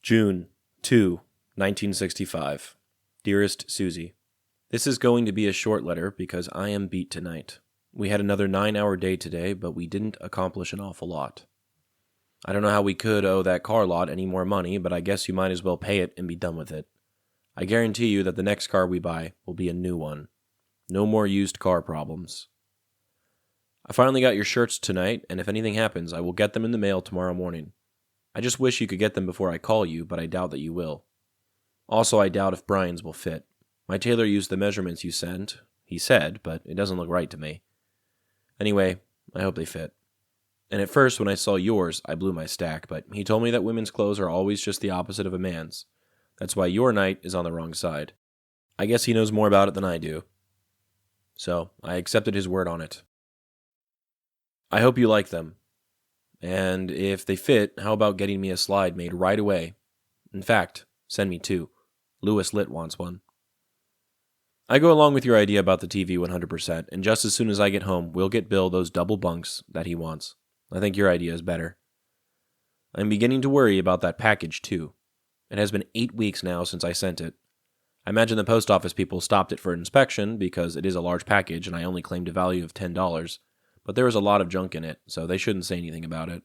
June 2, 1965. Dearest Suzie, this is going to be a short letter because I am beat tonight. We had another 9-hour day today, but we didn't accomplish an awful lot. I don't know how we could owe that car lot any more money, but I guess you might as well pay it and be done with it. I guarantee you that the next car we buy will be a new one. No more used car problems. I finally got your shirts tonight, and if anything happens, I will get them in the mail tomorrow morning. I just wish you could get them before I call you, but I doubt that you will. Also, I doubt if Brian's will fit. My tailor used the measurements you sent, he said, but it doesn't look right to me. Anyway, I hope they fit. And at first, when I saw yours, I blew my stack, but he told me that women's clothes are always just the opposite of a man's. That's why your night is on the wrong side. I guess he knows more about it than I do. So, I accepted his word on it. I hope you like them. And if they fit, how about getting me a slide made right away? In fact, send me 2. Lewis Litt wants one. I go along with your idea about the TV 100%, and just as soon as I get home, we'll get Bill those double bunks that he wants. I think your idea is better. I'm beginning to worry about that package, too. It has been 8 weeks now since I sent it. I imagine the post office people stopped it for inspection because it is a large package and I only claimed a value of $10. But there was a lot of junk in it, so they shouldn't say anything about it.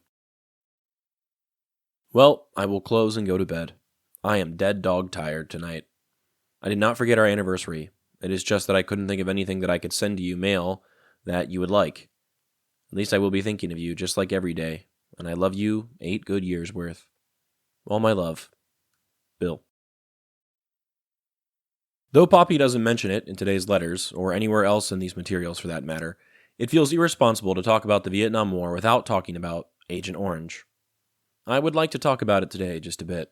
Well, I will close and go to bed. I am dead dog tired tonight. I did not forget our anniversary. It is just that I couldn't think of anything that I could send to you mail that you would like. At least I will be thinking of you just like every day, and I love you 8 good years worth. All my love. Bill. Though Popi doesn't mention it in today's letters, or anywhere else in these materials for that matter, it feels irresponsible to talk about the Vietnam War without talking about Agent Orange. I would like to talk about it today just a bit.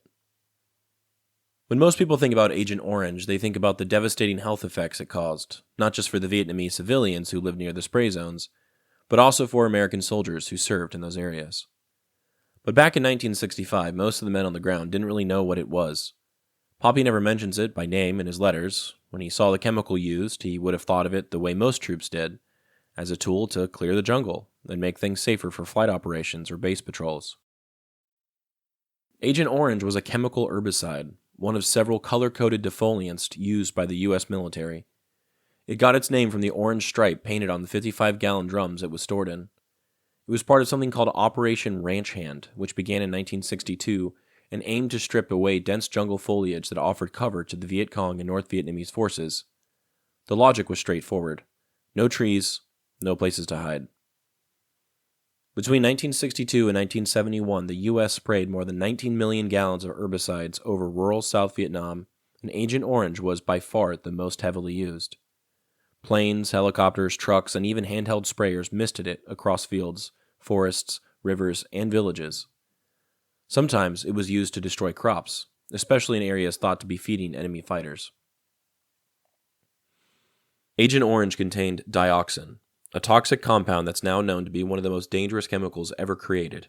When most people think about Agent Orange, they think about the devastating health effects it caused, not just for the Vietnamese civilians who lived near the spray zones, but also for American soldiers who served in those areas. But back in 1965, most of the men on the ground didn't really know what it was. Popi never mentions it by name in his letters. When he saw the chemical used, he would have thought of it the way most troops did, as a tool to clear the jungle and make things safer for flight operations or base patrols. Agent Orange was a chemical herbicide, one of several color-coded defoliants used by the U.S. military. It got its name from the orange stripe painted on the 55-gallon drums it was stored in. It was part of something called Operation Ranch Hand, which began in 1962 and aimed to strip away dense jungle foliage that offered cover to the Viet Cong and North Vietnamese forces. The logic was straightforward. No trees, no places to hide. Between 1962 and 1971, the U.S. sprayed more than 19 million gallons of herbicides over rural South Vietnam, and Agent Orange was by far the most heavily used. Planes, helicopters, trucks, and even handheld sprayers misted it across fields, forests, rivers, and villages. Sometimes it was used to destroy crops, especially in areas thought to be feeding enemy fighters. Agent Orange contained dioxin, a toxic compound that's now known to be one of the most dangerous chemicals ever created.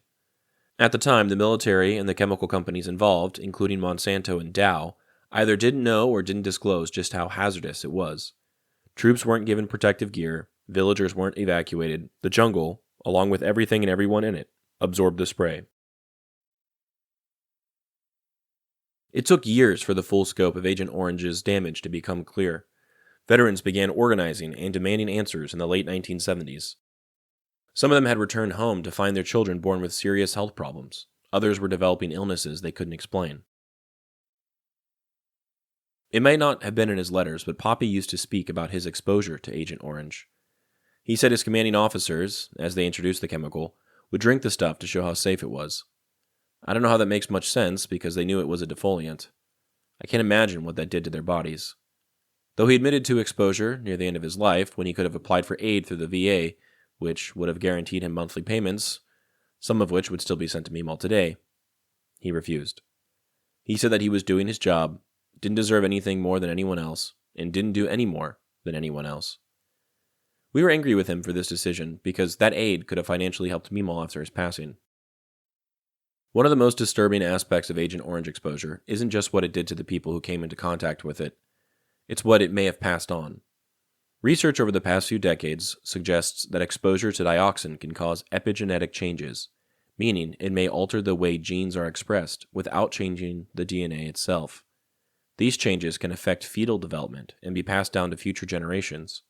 At the time, the military and the chemical companies involved, including Monsanto and Dow, either didn't know or didn't disclose just how hazardous it was. Troops weren't given protective gear, villagers weren't evacuated, the jungle, along with everything and everyone in it, absorbed the spray. It took years for the full scope of Agent Orange's damage to become clear. Veterans began organizing and demanding answers in the late 1970s. Some of them had returned home to find their children born with serious health problems. Others were developing illnesses they couldn't explain. It may not have been in his letters, but Popi used to speak about his exposure to Agent Orange. He said his commanding officers, as they introduced the chemical, would drink the stuff to show how safe it was. I don't know how that makes much sense because they knew it was a defoliant. I can't imagine what that did to their bodies. Though he admitted to exposure near the end of his life when he could have applied for aid through the VA, which would have guaranteed him monthly payments, some of which would still be sent to Meemaw today, he refused. He said that he was doing his job, didn't deserve anything more than anyone else, and didn't do any more than anyone else. We were angry with him for this decision because that aid could have financially helped Meemaw after his passing. One of the most disturbing aspects of Agent Orange exposure isn't just what it did to the people who came into contact with it. It's what it may have passed on. Research over the past few decades suggests that exposure to dioxin can cause epigenetic changes, meaning it may alter the way genes are expressed without changing the DNA itself. These changes can affect fetal development and be passed down to future generations.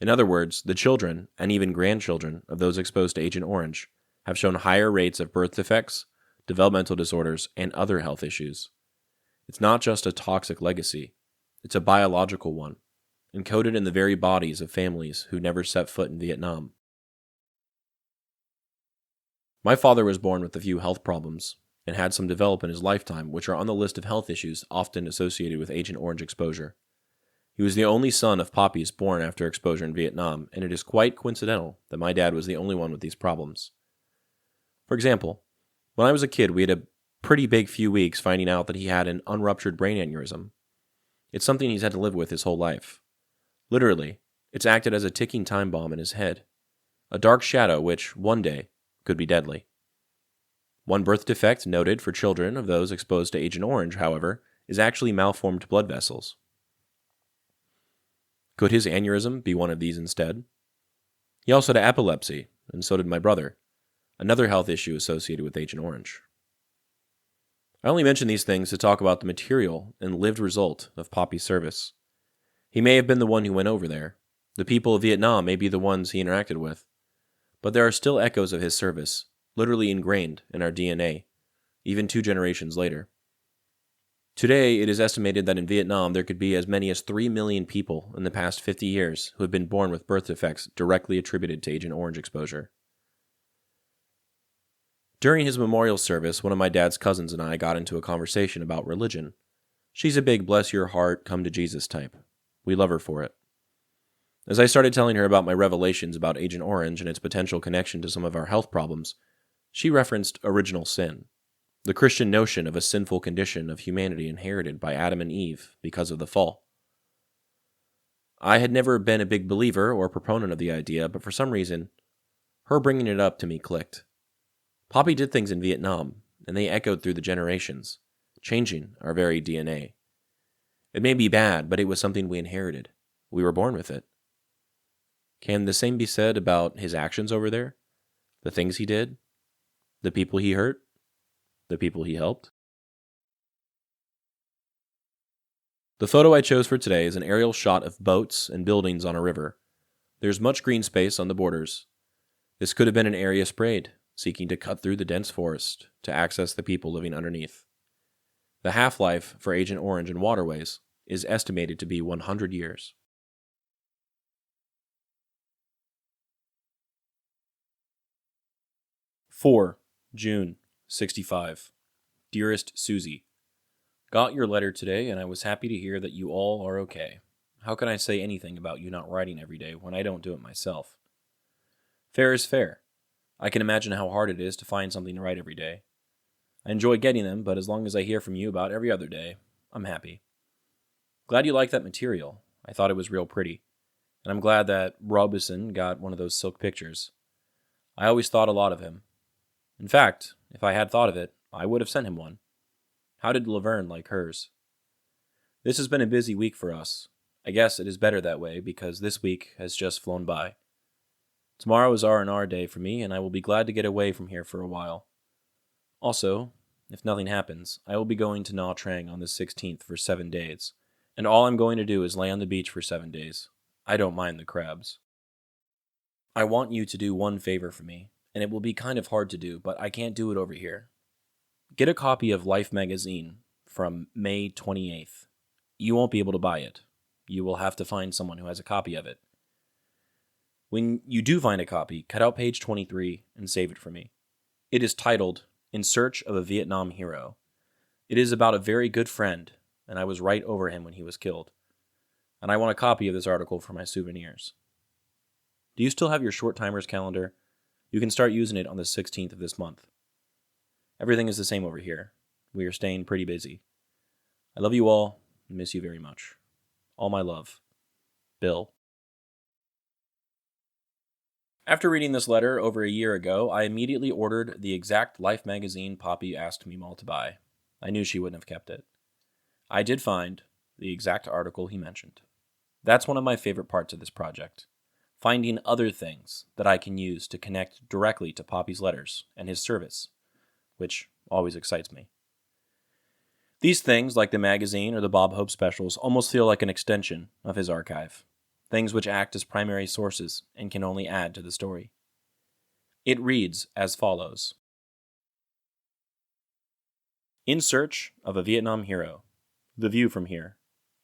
In other words, the children, and even grandchildren, of those exposed to Agent Orange have shown higher rates of birth defects, developmental disorders, and other health issues. It's not just a toxic legacy, it's a biological one, encoded in the very bodies of families who never set foot in Vietnam. My father was born with a few health problems, and had some develop in his lifetime which are on the list of health issues often associated with Agent Orange exposure. He was the only son of Popis born after exposure in Vietnam, and it is quite coincidental that my dad was the only one with these problems. For example, when I was a kid, we had a pretty big few weeks finding out that he had an unruptured brain aneurysm. It's something he's had to live with his whole life. Literally, it's acted as a ticking time bomb in his head, a dark shadow which, one day, could be deadly. One birth defect noted for children of those exposed to Agent Orange, however, is actually malformed blood vessels. Could his aneurysm be one of these instead? He also had epilepsy, and so did my brother, another health issue associated with Agent Orange. I only mention these things to talk about the material and lived result of Popi's service. He may have been the one who went over there. The people of Vietnam may be the ones he interacted with. But there are still echoes of his service, literally ingrained in our DNA, even 2 generations later. Today, it is estimated that in Vietnam there could be as many as 3 million people in the past 50 years who have been born with birth defects directly attributed to Agent Orange exposure. During his memorial service, one of my dad's cousins and I got into a conversation about religion. She's a big bless your heart, come to Jesus type. We love her for it. As I started telling her about my revelations about Agent Orange and its potential connection to some of our health problems, she referenced original sin, the Christian notion of a sinful condition of humanity inherited by Adam and Eve because of the fall. I had never been a big believer or proponent of the idea, but for some reason, her bringing it up to me clicked. Popi did things in Vietnam, and they echoed through the generations, changing our very DNA. It may be bad, but it was something we inherited. We were born with it. Can the same be said about his actions over there? The things he did? The people he hurt? The people he helped? The photo I chose for today is an aerial shot of boats and buildings on a river. There's much green space on the borders. This could have been an area sprayed, seeking to cut through the dense forest to access the people living underneath. The half-life for Agent Orange in waterways is estimated to be 100 years. June 65. Dearest Suzie, got your letter today and I was happy to hear that you all are okay. How can I say anything about you not writing every day when I don't do it myself? Fair is fair. I can imagine how hard it is to find something to write every day. I enjoy getting them, but as long as I hear from you about every other day, I'm happy. Glad you like that material. I thought it was real pretty. And I'm glad that Robison got one of those silk pictures. I always thought a lot of him. In fact, if I had thought of it, I would have sent him one. How did Laverne like hers? This has been a busy week for us. I guess it is better that way because this week has just flown by. Tomorrow is R&R day for me, and I will be glad to get away from here for a while. Also, if nothing happens, I will be going to Nha Trang on the 16th for 7 days, and all I'm going to do is lay on the beach for 7 days. I don't mind the crabs. I want you to do one favor for me, and it will be kind of hard to do, but I can't do it over here. Get a copy of Life magazine from May 28th. You won't be able to buy it. You will have to find someone who has a copy of it. When you do find a copy, cut out page 23 and save it for me. It is titled, In Search of a Vietnam Hero. It is about a very good friend, and I was right over him when he was killed. And I want a copy of this article for my souvenirs. Do you still have your short timers calendar? You can start using it on the 16th of this month. Everything is the same over here. We are staying pretty busy. I love you all and miss you very much. All my love. Bill. After reading this letter over a year ago, I immediately ordered the exact Life magazine Popi asked me all to buy. I knew she wouldn't have kept it. I did find the exact article he mentioned. That's one of my favorite parts of this project. finding other things that I can use to connect directly to Popi's letters and his service, which always excites me. These things, like the magazine or the Bob Hope specials, almost feel like an extension of his archive, things which act as primary sources and can only add to the story. It reads as follows. In Search of a Vietnam Hero. The View from Here.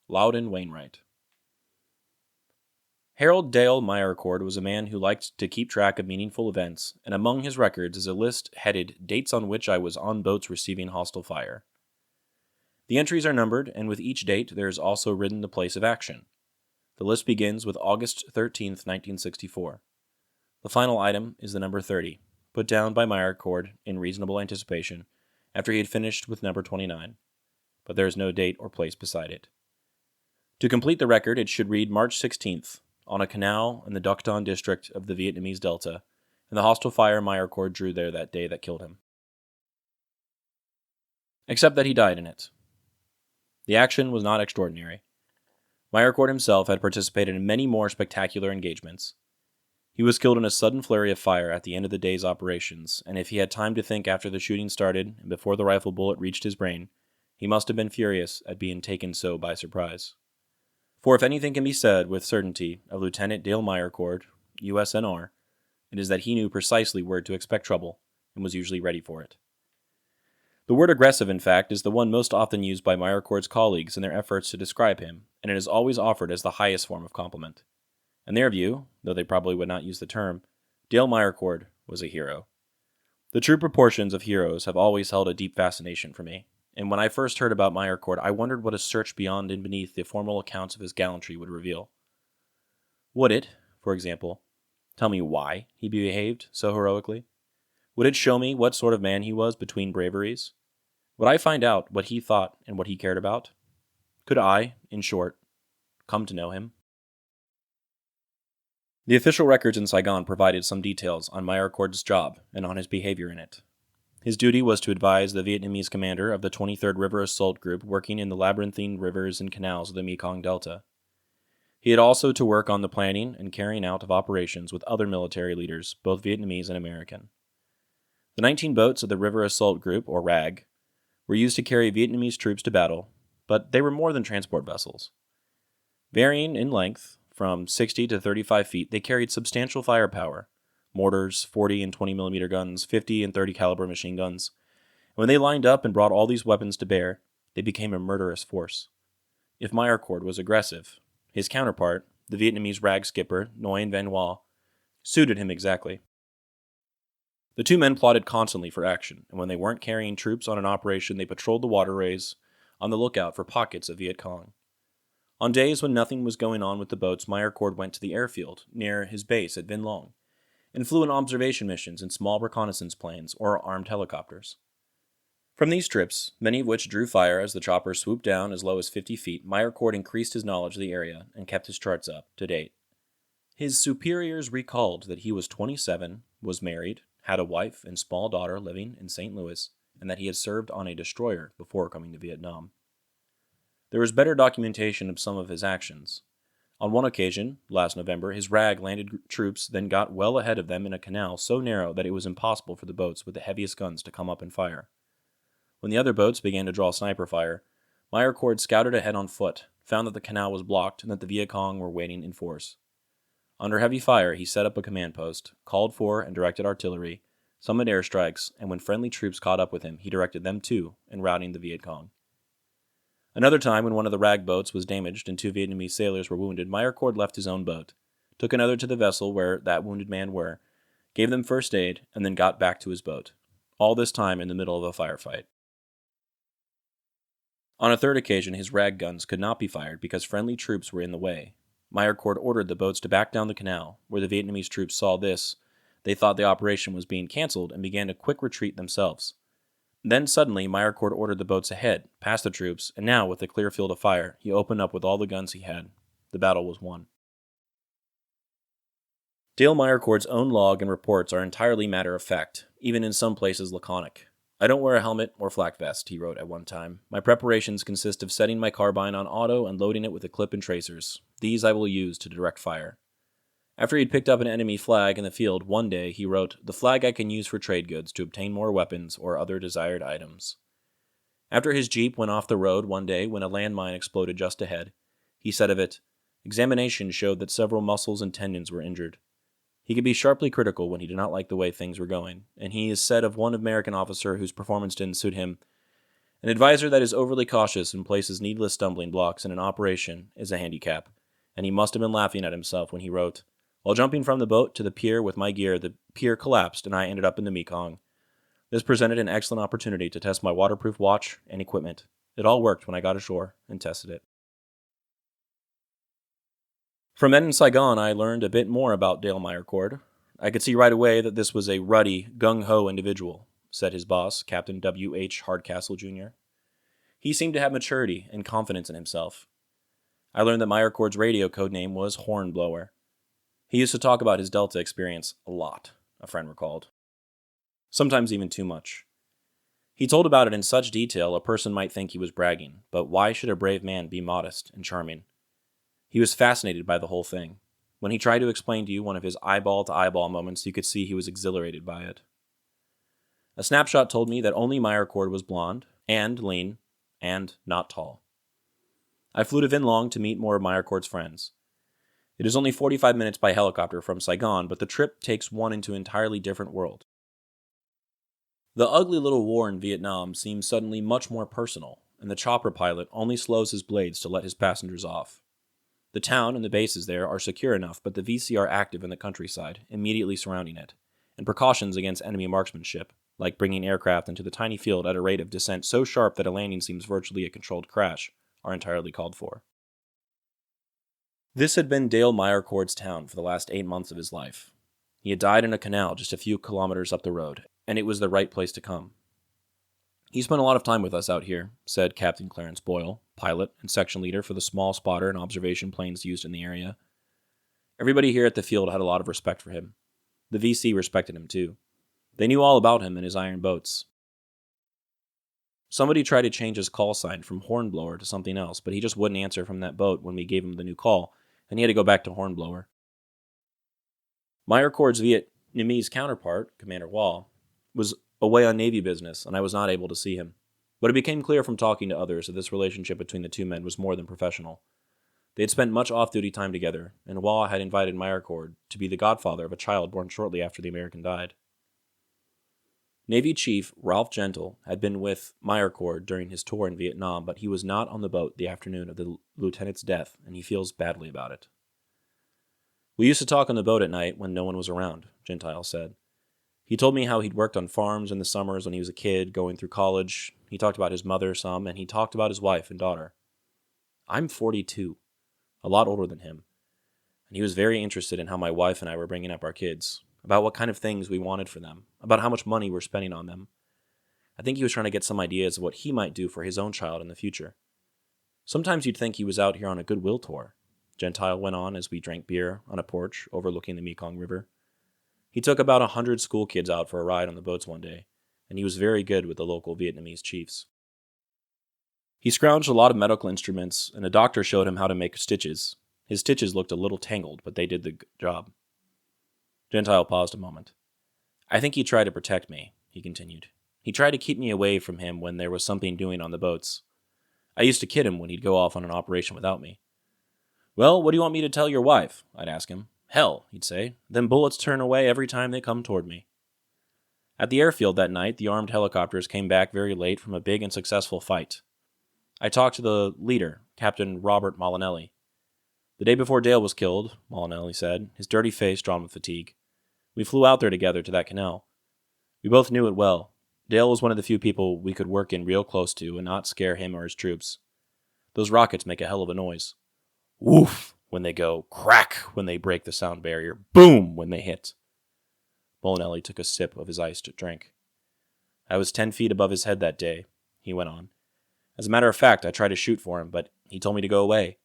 Loudon Wainwright. Harold Dale Meyercord was a man who liked to keep track of meaningful events, and among his records is a list headed Dates on which I was on boats receiving hostile fire. The entries are numbered, and with each date there is also written the place of action. The list begins with August 13th, 1964. The final item is the number 30, put down by Meyercord in reasonable anticipation after he had finished with number 29, but there is no date or place beside it. To complete the record, it should read March 16th, on a canal in the Duc Ton district of the Vietnamese Delta, and the hostile fire Meyercord drew there that day that killed him. Except that he died in it. The action was not extraordinary. Meyercord himself had participated in many more spectacular engagements. He was killed in a sudden flurry of fire at the end of the day's operations, and if he had time to think after the shooting started and before the rifle bullet reached his brain, he must have been furious at being taken so by surprise. For if anything can be said with certainty of Lieutenant Dale Meyercord, USNR, it is that he knew precisely where to expect trouble and was usually ready for it. The word aggressive, in fact, is the one most often used by Meyercord's colleagues in their efforts to describe him, and it is always offered as the highest form of compliment. In their view, though they probably would not use the term, Dale Meyercord was a hero. The true proportions of heroes have always held a deep fascination for me, and when I first heard about Meyercord, I wondered what a search beyond and beneath the formal accounts of his gallantry would reveal. Would it, for example, tell me why he behaved so heroically? Would it show me what sort of man he was between braveries? Would I find out what he thought and what he cared about? Could I, in short, come to know him? The official records in Saigon provided some details on Meyercord's job and on his behavior in it. His duty was to advise the Vietnamese commander of the 23rd River Assault Group working in the labyrinthine rivers and canals of the Mekong Delta. He had also to work on the planning and carrying out of operations with other military leaders, both Vietnamese and American. The 19 boats of the River Assault Group, or RAG, were used to carry Vietnamese troops to battle, but they were more than transport vessels. Varying in length, from 60 to 35 feet, they carried substantial firepower, mortars, 40 and 20 millimeter guns, 50 and 30 caliber machine guns. When they lined up and brought all these weapons to bear, they became a murderous force. If Meyercord was aggressive, his counterpart, the Vietnamese RAG skipper, Nguyen Van Hoa, suited him exactly. The two men plotted constantly for action, and when they weren't carrying troops on an operation, they patrolled the waterways on the lookout for pockets of Viet Cong. On days when nothing was going on with the boats, Meyercord went to the airfield near his base at Vinh Long and flew in observation missions in small reconnaissance planes or armed helicopters. From these trips, many of which drew fire as the choppers swooped down as low as 50 feet, Meyercord increased his knowledge of the area and kept his charts up to date. His superiors recalled that he was 27, was married, had a wife and small daughter living in St. Louis, and that he had served on a destroyer before coming to Vietnam. There was better documentation of some of his actions. On one occasion, last November, his RAG landed troops, then got well ahead of them in a canal so narrow that it was impossible for the boats with the heaviest guns to come up and fire. When the other boats began to draw sniper fire, Meyercord scouted ahead on foot, found that the canal was blocked and that the Viet Cong were waiting in force. Under heavy fire, he set up a command post, called for and directed artillery, summoned airstrikes, and when friendly troops caught up with him, he directed them too in routing the Viet Cong. Another time, when one of the RAG boats was damaged and 2 Vietnamese sailors were wounded, Meyercord left his own boat, took another to the vessel where that wounded man were, gave them first aid, and then got back to his boat. All this time in the middle of a firefight. On a third occasion, his RAG guns could not be fired because friendly troops were in the way. Meyercord ordered the boats to back down the canal. Where the Vietnamese troops saw this, they thought the operation was being cancelled and began a quick retreat themselves. Then suddenly, Meyercord ordered the boats ahead, past the troops, and now, with a clear field of fire, he opened up with all the guns he had. The battle was won. Dale Meyercord's own log and reports are entirely matter-of-fact, even in some places laconic. "I don't wear a helmet or flak vest," he wrote at one time. "My preparations consist of setting my carbine on auto and loading it with a clip and tracers. These I will use to direct fire. After he'd picked up an enemy flag in the field one day, he wrote, "The flag I can use for trade goods to obtain more weapons or other desired items." After his Jeep went off the road one day when a landmine exploded just ahead, he said of it, "Examination showed that several muscles and tendons were injured." He could be sharply critical when he did not like the way things were going, and he is said of one American officer whose performance didn't suit him, "An advisor that is overly cautious and places needless stumbling blocks in an operation is a handicap," and he must have been laughing at himself when he wrote, "While jumping from the boat to the pier with my gear, the pier collapsed and I ended up in the Mekong. This presented an excellent opportunity to test my waterproof watch and equipment. It all worked when I got ashore and tested it." From men in Saigon, I learned a bit more about Dale Meyercord. "I could see right away that this was a ruddy, gung-ho individual," said his boss, Captain W.H. Hardcastle, Jr. "He seemed to have maturity and confidence in himself." I learned that Meyercord's radio code name was Hornblower. He used to talk about his Delta experience a lot, a friend recalled. Sometimes even too much. He told about it in such detail a person might think he was bragging, but why should a brave man be modest and charming? He was fascinated by the whole thing. When he tried to explain to you one of his eyeball-to-eyeball moments, you could see he was exhilarated by it. A snapshot told me that only Meyercord was blonde, and lean, and not tall. I flew to Vinh Long to meet more of Meyercord's friends. It is only 45 minutes by helicopter from Saigon, but the trip takes one into an entirely different world. The ugly little war in Vietnam seems suddenly much more personal, and the chopper pilot only slows his blades to let his passengers off. The town and the bases there are secure enough, but the VC are active in the countryside, immediately surrounding it, and precautions against enemy marksmanship, like bringing aircraft into the tiny field at a rate of descent so sharp that a landing seems virtually a controlled crash, are entirely called for. This had been Dale Meyercord's town for the last 8 months of his life. He had died in a canal just a few kilometers up the road, and it was the right place to come. "He spent a lot of time with us out here," said Captain Clarence Boyle, pilot and section leader for the small spotter and observation planes used in the area. Everybody here at the field had a lot of respect for him. The VC respected him too. They knew all about him and his iron boats. Somebody tried to change his call sign from Hornblower to something else, but he just wouldn't answer from that boat when we gave him the new call, and he had to go back to Hornblower. Meyercord's Vietnamese counterpart, Commander Wall, was away on Navy business, and I was not able to see him. But it became clear from talking to others that this relationship between the two men was more than professional. They had spent much off-duty time together, and Wall had invited Meyercord to be the godfather of a child born shortly after the American died. Navy Chief Ralph Gentle had been with Meyercord during his tour in Vietnam, but he was not on the boat the afternoon of the lieutenant's death, and he feels badly about it. "We used to talk on the boat at night when no one was around," Gentile said. "He told me how he'd worked on farms in the summers when he was a kid, going through college. He talked about his mother some, and he talked about his wife and daughter. I'm 42, a lot older than him, and he was very interested in how my wife and I were bringing up our kids, about what kind of things we wanted for them, about how much money we're spending on them. I think he was trying to get some ideas of what he might do for his own child in the future. Sometimes you'd think he was out here on a goodwill tour," Gentile went on as we drank beer on a porch overlooking the Mekong River. "He took about 100 school kids out for a ride on the boats one day, and he was very good with the local Vietnamese chiefs. He scrounged a lot of medical instruments, and a doctor showed him how to make stitches. His stitches looked a little tangled, but they did the job." Gentile paused a moment. "I think he tried to protect me," he continued. "He tried to keep me away from him when there was something doing on the boats. I used to kid him when he'd go off on an operation without me. 'Well, what do you want me to tell your wife?' I'd ask him. 'Hell,' he'd say. 'Them bullets turn away every time they come toward me.'" At the airfield that night, the armed helicopters came back very late from a big and successful fight. I talked to the leader, Captain Robert Molinelli. "The day before Dale was killed," Molinelli said, his dirty face drawn with fatigue, "we flew out there together to that canal. We both knew it well. Dale was one of the few people we could work in real close to and not scare him or his troops. Those rockets make a hell of a noise. Woof when they go, crack when they break the sound barrier, boom when they hit." Molinelli took a sip of his iced drink. "I was 10 feet above his head that day," he went on. "As a matter of fact, I tried to shoot for him, but he told me to go away.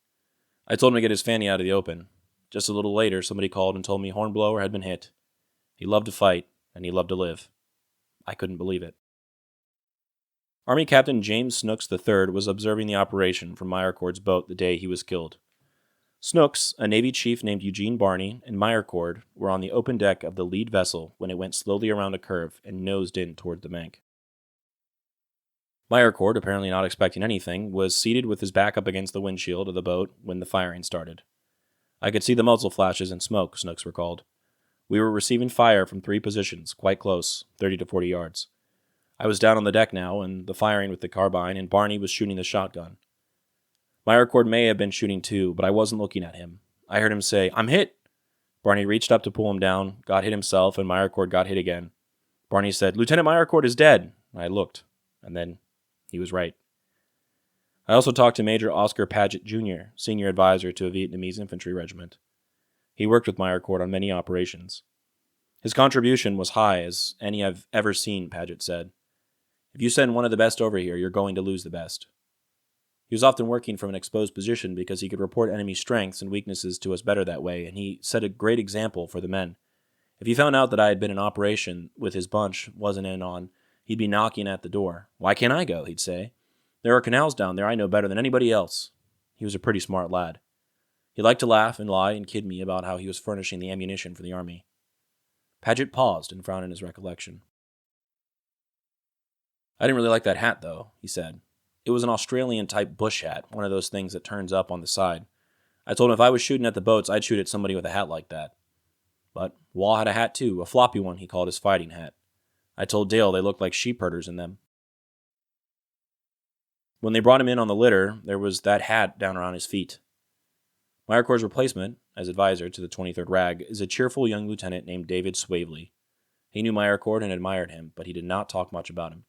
I told him to get his fanny out of the open. Just a little later, somebody called and told me Hornblower had been hit. He loved to fight, and he loved to live. I couldn't believe it." Army Captain James Snooks III was observing the operation from Meyercord's boat the day he was killed. Snooks, a Navy chief named Eugene Barney, and Meyercord were on the open deck of the lead vessel when it went slowly around a curve and nosed in toward the bank. Meyercord, apparently not expecting anything, was seated with his back up against the windshield of the boat when the firing started. I could see the muzzle flashes and smoke, Snooks recalled. We were receiving fire from 3 positions, quite close, 30 to 40 yards. I was down on the deck now, and the firing with the carbine, and Barney was shooting the shotgun. Meyercord may have been shooting too, but I wasn't looking at him. I heard him say, "I'm hit!" Barney reached up to pull him down, got hit himself, and Meyercord got hit again. Barney said, "Lieutenant Meyercord is dead." I looked, and then he was right. I also talked to Major Oscar Paget Jr., senior advisor to a Vietnamese infantry regiment. He worked with Meyercord on many operations. His contribution was high as any I've ever seen, Paget said. If you send one of the best over here, you're going to lose the best. He was often working from an exposed position because he could report enemy strengths and weaknesses to us better that way, and he set a great example for the men. If he found out that I had been in operation with his bunch wasn't in on, he'd be knocking at the door. "Why can't I go?" he'd say. "There are canals down there I know better than anybody else." He was a pretty smart lad. He liked to laugh and lie and kid me about how he was furnishing the ammunition for the army. Paget paused and frowned in his recollection. "I didn't really like that hat, though," he said. "It was an Australian-type bush hat, one of those things that turns up on the side. I told him if I was shooting at the boats, I'd shoot at somebody with a hat like that. But Wall had a hat too, a floppy one he called his fighting hat. I told Dale they looked like sheep herders in them. When they brought him in on the litter, there was that hat down around his feet." Meyercord's replacement, as advisor to the 23rd Rag, is a cheerful young lieutenant named David Swavely. He knew Meyercord and admired him, but he did not talk much about him.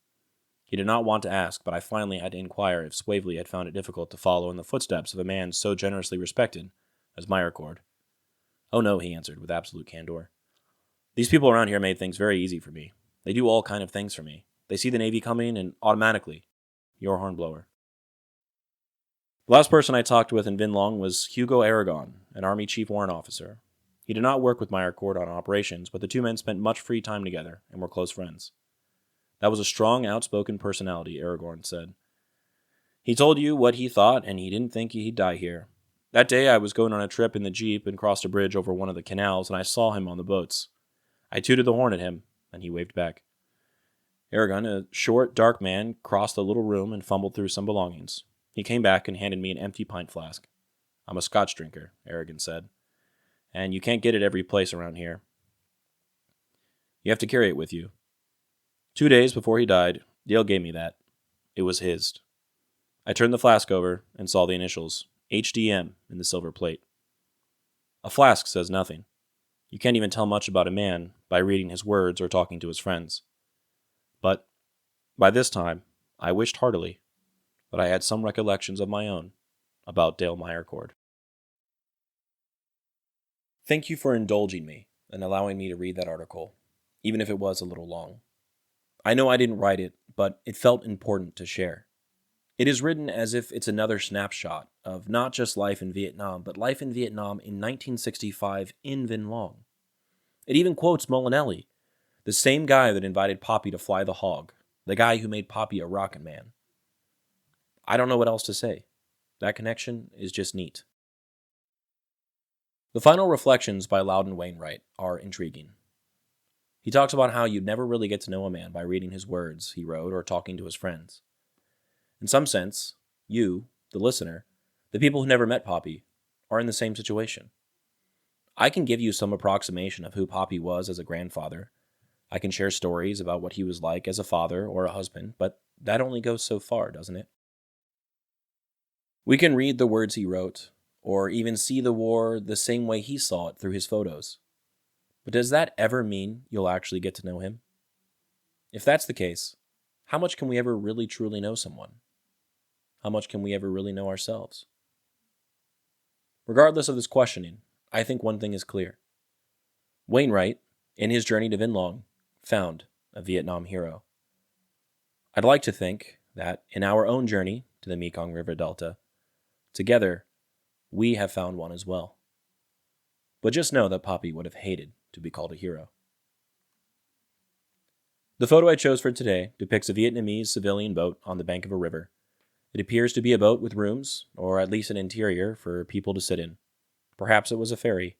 He did not want to ask, but I finally had to inquire if Swavely had found it difficult to follow in the footsteps of a man so generously respected as Meyercord. "Oh no," he answered with absolute candor. "These people around here made things very easy for me. They do all kind of things for me. They see the Navy coming and automatically, your hornblower." The last person I talked with in Vinh Long was Hugo Aragon, an Army Chief Warrant Officer. He did not work with Meyercord on operations, but the two men spent much free time together and were close friends. "That was a strong, outspoken personality," Aragorn said. "He told you what he thought, and he didn't think he'd die here. That day I was going on a trip in the Jeep and crossed a bridge over one of the canals, and I saw him on the boats. I tooted the horn at him, and he waved back." Aragon, a short, dark man, crossed the little room and fumbled through some belongings. He came back and handed me an empty pint flask. "I'm a Scotch drinker," Aragon said, "and you can't get it every place around here. You have to carry it with you. 2 days before he died, Dale gave me that. It was his." I turned the flask over and saw the initials, HDM, in the silver plate. A flask says nothing. You can't even tell much about a man by reading his words or talking to his friends. But by this time, I wished heartily that I had some recollections of my own about Dale Meyercord. Thank you for indulging me and allowing me to read that article, even if it was a little long. I know I didn't write it, but it felt important to share. It is written as if it's another snapshot of not just life in Vietnam, but life in Vietnam in 1965 in Vinh Long. It even quotes Molinelli, the same guy that invited Popi to fly the hog, the guy who made Popi a rocket man. I don't know what else to say. That connection is just neat. The final reflections by Loudon Wainwright are intriguing. He talks about how you'd never really get to know a man by reading his words, he wrote, or talking to his friends. In some sense, you, the listener, the people who never met Popi, are in the same situation. I can give you some approximation of who Popi was as a grandfather. I can share stories about what he was like as a father or a husband, but that only goes so far, doesn't it? We can read the words he wrote, or even see the war the same way he saw it through his photos. But does that ever mean you'll actually get to know him? If that's the case, how much can we ever really truly know someone? How much can we ever really know ourselves? Regardless of this questioning, I think one thing is clear. Wainwright, in his journey to Vinh Long, found a Vietnam hero. I'd like to think that in our own journey to the Mekong River Delta, together, we have found one as well. But just know that Popi would have hated to be called a hero. The photo I chose for today depicts a Vietnamese civilian boat on the bank of a river. It appears to be a boat with rooms, or at least an interior for people to sit in. Perhaps it was a ferry.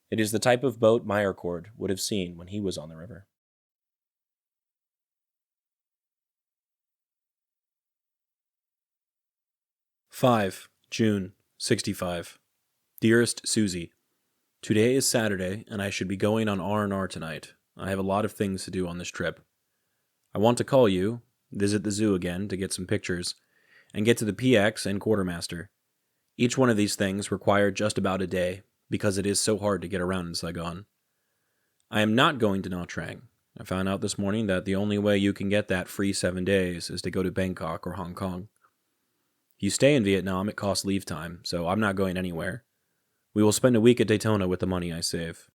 It is the type of boat Meyercord would have seen when he was on the river. June 65. Dearest Suzie, today is Saturday, and I should be going on R&R tonight. I have a lot of things to do on this trip. I want to call you, visit the zoo again to get some pictures, and get to the PX and quartermaster. Each one of these things required just about a day, because it is so hard to get around in Saigon. I am not going to Nha Trang. I found out this morning that the only way you can get that free 7 days is to go to Bangkok or Hong Kong. If you stay in Vietnam, it costs leave time, so I'm not going anywhere. We will spend a week at Daytona with the money I save.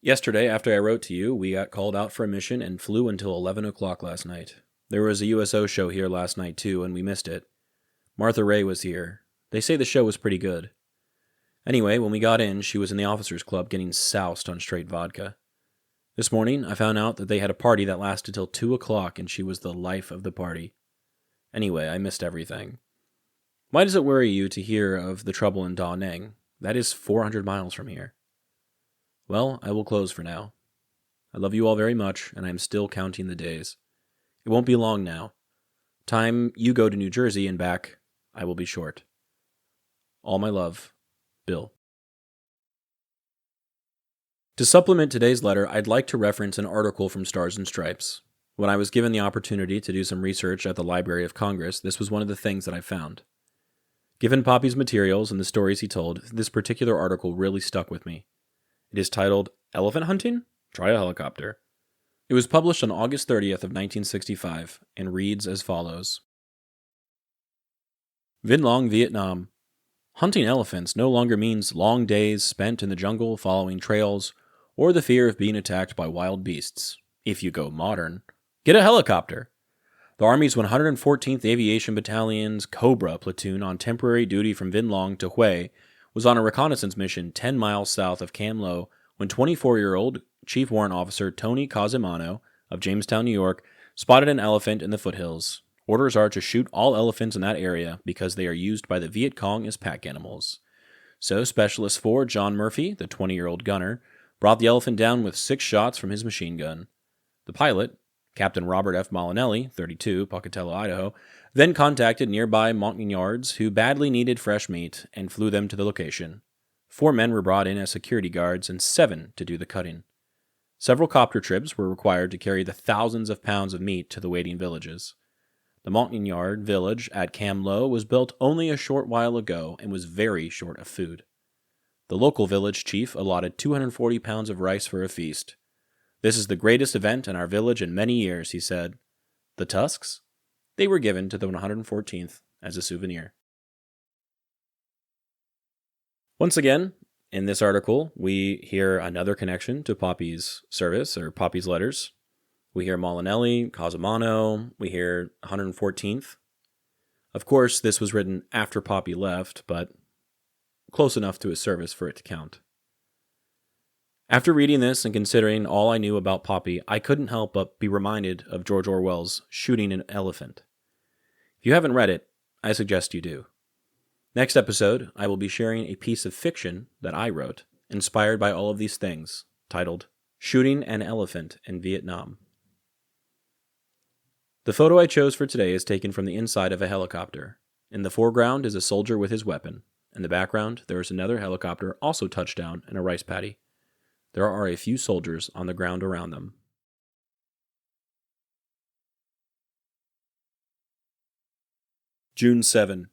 Yesterday, after I wrote to you, we got called out for a mission and flew until 11 o'clock last night. There was a USO show here last night too, and we missed it. Martha Ray was here. They say the show was pretty good. Anyway, when we got in, she was in the officers' club getting soused on straight vodka. This morning, I found out that they had a party that lasted till 2 o'clock, and she was the life of the party. Anyway, I missed everything. Why does it worry you to hear of the trouble in Da Nang? That is 400 miles from here. Well, I will close for now. I love you all very much, and I am still counting the days. It won't be long now. Time you go to New Jersey and back, I will be short. All my love, Bill. To supplement today's letter, I'd like to reference an article from Stars and Stripes. When I was given the opportunity to do some research at the Library of Congress, this was one of the things that I found. Given Popi's materials and the stories he told, this particular article really stuck with me. It is titled, Elephant Hunting? Try a Helicopter. It was published on August 30th of 1965 and reads as follows. Vinh Long, Vietnam. Hunting elephants no longer means long days spent in the jungle following trails or the fear of being attacked by wild beasts. If you go modern, get a helicopter. The Army's 114th Aviation Battalion's Cobra platoon on temporary duty from Vinh Long to Hue was on a reconnaissance mission 10 miles south of Cam Lo when 24-year-old Chief Warrant Officer Tony Cosimano of Jamestown, New York, spotted an elephant in the foothills. Orders are to shoot all elephants in that area because they are used by the Viet Cong as pack animals. So Specialist 4 John Murphy, the 20-year-old gunner, brought the elephant down with 6 shots from his machine gun. The pilot, Captain Robert F. Molinelli, 32, Pocatello, Idaho, then contacted nearby Montagnards who badly needed fresh meat and flew them to the location. 4 men were brought in as security guards and 7 to do the cutting. Several copter trips were required to carry the thousands of pounds of meat to the waiting villages. The Montagnard village at Cam Lo was built only a short while ago and was very short of food. The local village chief allotted 240 pounds of rice for a feast. This is the greatest event in our village in many years, he said. The tusks? They were given to the 114th as a souvenir. Once again, in this article, we hear another connection to Popi's service, or Popi's letters. We hear Molinelli, Cosimano, we hear 114th. Of course, this was written after Popi left, but close enough to his service for it to count. After reading this and considering all I knew about Popi, I couldn't help but be reminded of George Orwell's Shooting an Elephant. If you haven't read it, I suggest you do. Next episode, I will be sharing a piece of fiction that I wrote, inspired by all of these things, titled Shooting an Elephant in Vietnam. The photo I chose for today is taken from the inside of a helicopter. In the foreground is a soldier with his weapon. In the background, there is another helicopter also touched down in a rice paddy. There are a few soldiers on the ground around them. June 7.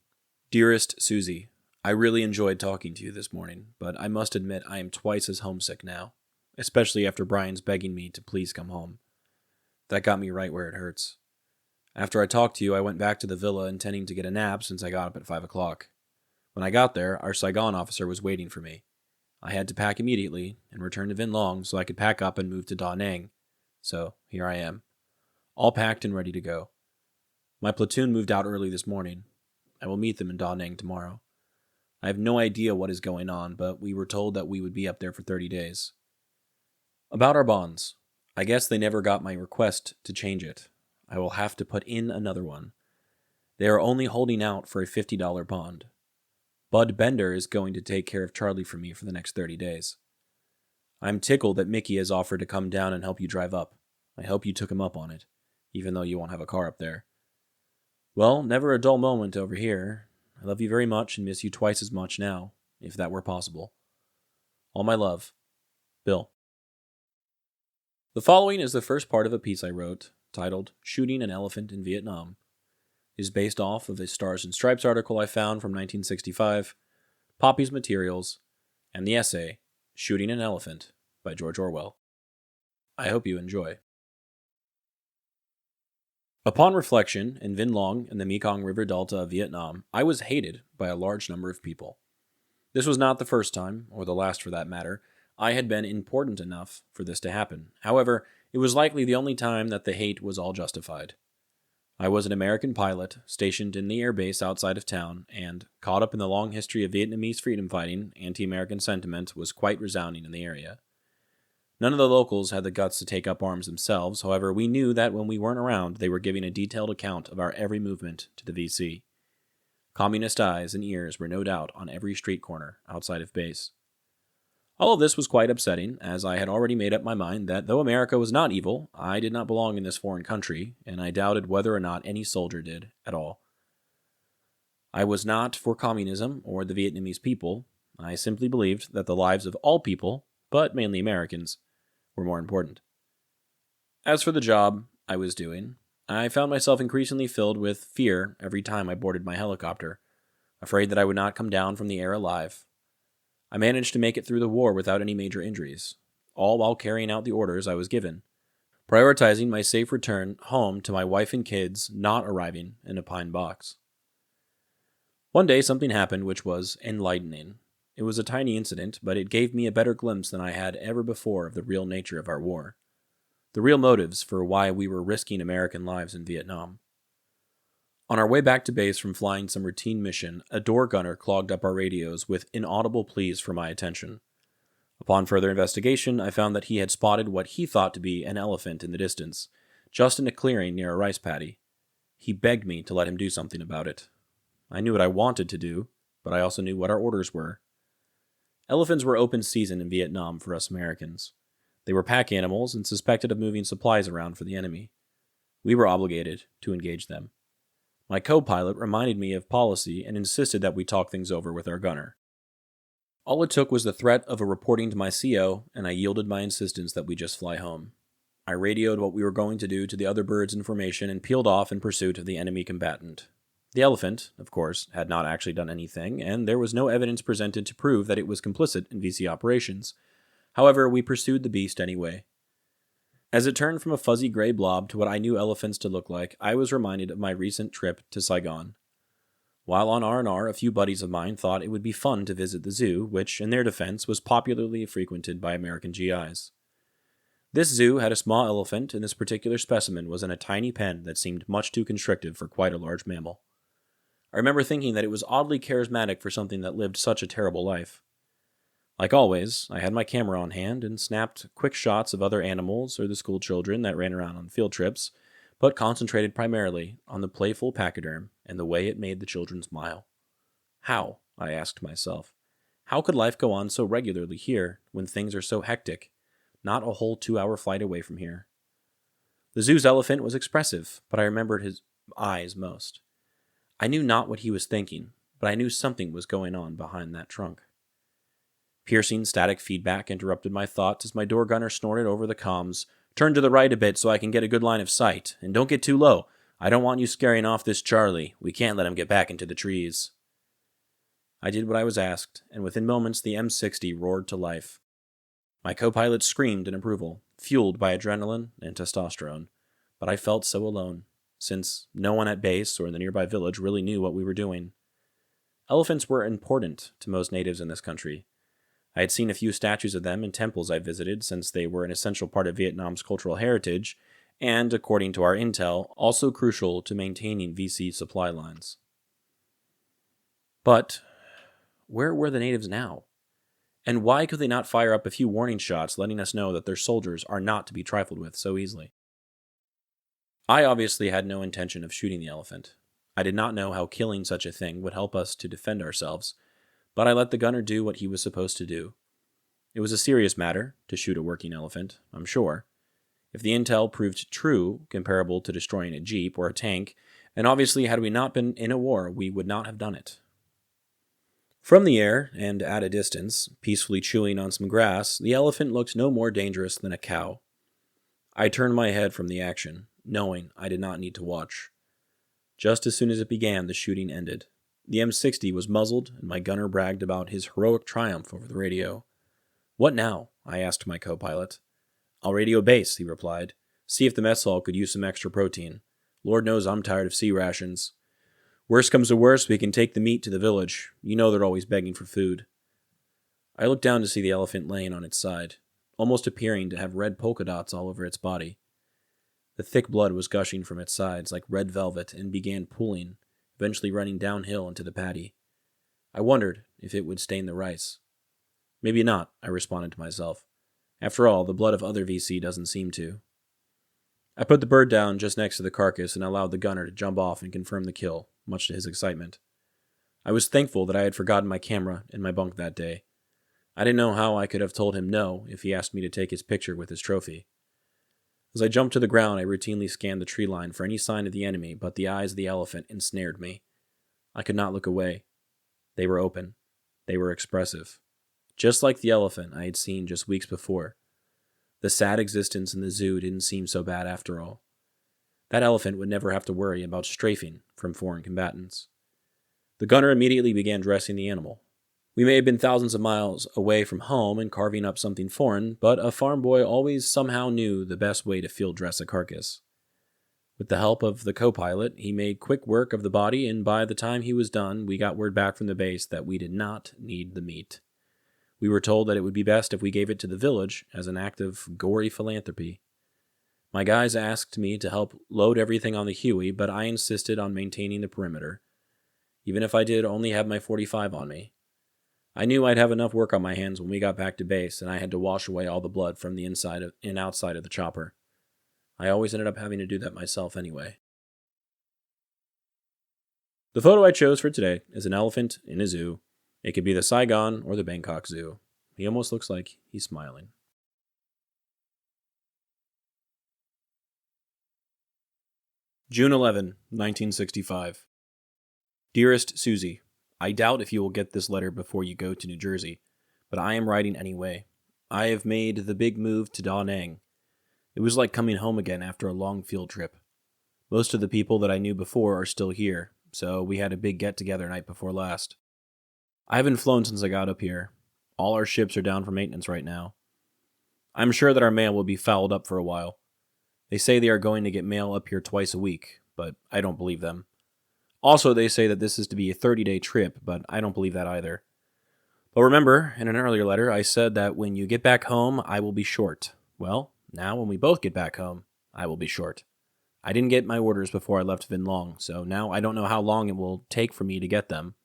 Dearest Suzie, I really enjoyed talking to you this morning, but I must admit I am twice as homesick now, especially after Brian's begging me to please come home. That got me right where it hurts. After I talked to you, I went back to the villa intending to get a nap since I got up at 5 o'clock. When I got there, our Saigon officer was waiting for me. I had to pack immediately and return to Vinh Long so I could pack up and move to Da Nang. So, here I am. All packed and ready to go. My platoon moved out early this morning. I will meet them in Da Nang tomorrow. I have no idea what is going on, but we were told that we would be up there for 30 days. About our bonds. I guess they never got my request to change it. I will have to put in another one. They are only holding out for a $50 bond. Bud Bender is going to take care of Charlie for me for the next 30 days. I'm tickled that Mickey has offered to come down and help you drive up. I hope you took him up on it, even though you won't have a car up there. Well, never a dull moment over here. I love you very much and miss you twice as much now, if that were possible. All my love, Bill. The following is the first part of a piece I wrote, titled Shooting an Elephant in Vietnam. It is based off of a Stars and Stripes article I found from 1965, Popi's materials, and the essay, Shooting an Elephant, by George Orwell. I hope you enjoy. Upon reflection, in Vinh Long and the Mekong River Delta of Vietnam, I was hated by a large number of people. This was not the first time, or the last for that matter, I had been important enough for this to happen. However, it was likely the only time that the hate was all justified. I was an American pilot, stationed in the air base outside of town, and, caught up in the long history of Vietnamese freedom fighting, anti-American sentiment was quite resounding in the area. None of the locals had the guts to take up arms themselves, however, we knew that when we weren't around, they were giving a detailed account of our every movement to the VC. Communist eyes and ears were no doubt on every street corner outside of base. All of this was quite upsetting, as I had already made up my mind that though America was not evil, I did not belong in this foreign country, and I doubted whether or not any soldier did at all. I was not for communism or the Vietnamese people. I simply believed that the lives of all people, but mainly Americans, were more important. As for the job I was doing, I found myself increasingly filled with fear every time I boarded my helicopter, afraid that I would not come down from the air alive. I managed to make it through the war without any major injuries, all while carrying out the orders I was given, prioritizing my safe return home to my wife and kids not arriving in a pine box. One day something happened which was enlightening. It was a tiny incident, but it gave me a better glimpse than I had ever before of the real nature of our war, the real motives for why we were risking American lives in Vietnam. On our way back to base from flying some routine mission, a door gunner clogged up our radios with inaudible pleas for my attention. Upon further investigation, I found that he had spotted what he thought to be an elephant in the distance, just in a clearing near a rice paddy. He begged me to let him do something about it. I knew what I wanted to do, but I also knew what our orders were. Elephants were open season in Vietnam for us Americans. They were pack animals and suspected of moving supplies around for the enemy. We were obligated to engage them. My co-pilot reminded me of policy and insisted that we talk things over with our gunner. All it took was the threat of a reporting to my CO, and I yielded my insistence that we just fly home. I radioed what we were going to do to the other birds in formation and peeled off in pursuit of the enemy combatant. The elephant, of course, had not actually done anything, and there was no evidence presented to prove that it was complicit in VC operations. However, we pursued the beast anyway. As it turned from a fuzzy gray blob to what I knew elephants to look like, I was reminded of my recent trip to Saigon. While on R&R, a few buddies of mine thought it would be fun to visit the zoo, which, in their defense, was popularly frequented by American GIs. This zoo had a small elephant, and this particular specimen was in a tiny pen that seemed much too constrictive for quite a large mammal. I remember thinking that it was oddly charismatic for something that lived such a terrible life. Like always, I had my camera on hand and snapped quick shots of other animals or the school children that ran around on field trips, but concentrated primarily on the playful pachyderm and the way it made the children smile. How, I asked myself, how could life go on so regularly here when things are so hectic, not a whole 2-hour flight away from here? The zoo's elephant was expressive, but I remembered his eyes most. I knew not what he was thinking, but I knew something was going on behind that trunk. Piercing static feedback interrupted my thoughts as my door gunner snorted over the comms. Turn to the right a bit so I can get a good line of sight, and don't get too low. I don't want you scaring off this Charlie. We can't let him get back into the trees. I did what I was asked, and within moments the M60 roared to life. My co-pilot screamed in approval, fueled by adrenaline and testosterone, but I felt so alone, since no one at base or in the nearby village really knew what we were doing. Elephants were important to most natives in this country. I had seen a few statues of them in temples I visited since they were an essential part of Vietnam's cultural heritage, and, according to our intel, also crucial to maintaining VC supply lines. But where were the natives now? And why could they not fire up a few warning shots letting us know that their soldiers are not to be trifled with so easily? I obviously had no intention of shooting the elephant. I did not know how killing such a thing would help us to defend ourselves, but I let the gunner do what he was supposed to do. It was a serious matter to shoot a working elephant, I'm sure. If the intel proved true, comparable to destroying a jeep or a tank, and obviously had we not been in a war, we would not have done it. From the air, and at a distance, peacefully chewing on some grass, the elephant looked no more dangerous than a cow. I turned my head from the action, knowing I did not need to watch. Just as soon as it began, the shooting ended. The M60 was muzzled, and my gunner bragged about his heroic triumph over the radio. "What now?" I asked my co-pilot. "I'll radio base," he replied. "See if the mess hall could use some extra protein. Lord knows I'm tired of sea rations. Worst comes to worst, we can take the meat to the village. You know they're always begging for food." I looked down to see the elephant laying on its side, almost appearing to have red polka dots all over its body. The thick blood was gushing from its sides like red velvet and began pooling, eventually running downhill into the paddy. I wondered if it would stain the rice. Maybe not, I responded to myself. After all, the blood of other VC doesn't seem to. I put the bird down just next to the carcass and allowed the gunner to jump off and confirm the kill, much to his excitement. I was thankful that I had forgotten my camera in my bunk that day. I didn't know how I could have told him no if he asked me to take his picture with his trophy. As I jumped to the ground, I routinely scanned the tree line for any sign of the enemy, but the eyes of the elephant ensnared me. I could not look away. They were open. They were expressive. Just like the elephant I had seen just weeks before. The sad existence in the zoo didn't seem so bad after all. That elephant would never have to worry about strafing from foreign combatants. The gunner immediately began dressing the animal. We may have been thousands of miles away from home and carving up something foreign, but a farm boy always somehow knew the best way to field dress a carcass. With the help of the co-pilot, he made quick work of the body, and by the time he was done, we got word back from the base that we did not need the meat. We were told that it would be best if we gave it to the village as an act of gory philanthropy. My guys asked me to help load everything on the Huey, but I insisted on maintaining the perimeter, even if I did only have my .45 on me. I knew I'd have enough work on my hands when we got back to base, and I had to wash away all the blood from the inside and outside of the chopper. I always ended up having to do that myself anyway. The photo I chose for today is an elephant in a zoo. It could be the Saigon or the Bangkok Zoo. He almost looks like he's smiling. June 11, 1965. Dearest Suzie, I doubt if you will get this letter before you go to New Jersey, but I am writing anyway. I have made the big move to Da Nang. It was like coming home again after a long field trip. Most of the people that I knew before are still here, so we had a big get-together night before last. I haven't flown since I got up here. All our ships are down for maintenance right now. I'm sure that our mail will be fouled up for a while. They say they are going to get mail up here twice a week, but I don't believe them. Also, they say that this is to be a 30-day trip, but I don't believe that either. But remember, in an earlier letter, I said that when you get back home, I will be short. Well, now when we both get back home, I will be short. I didn't get my orders before I left Vinh Long, so now I don't know how long it will take for me to get them.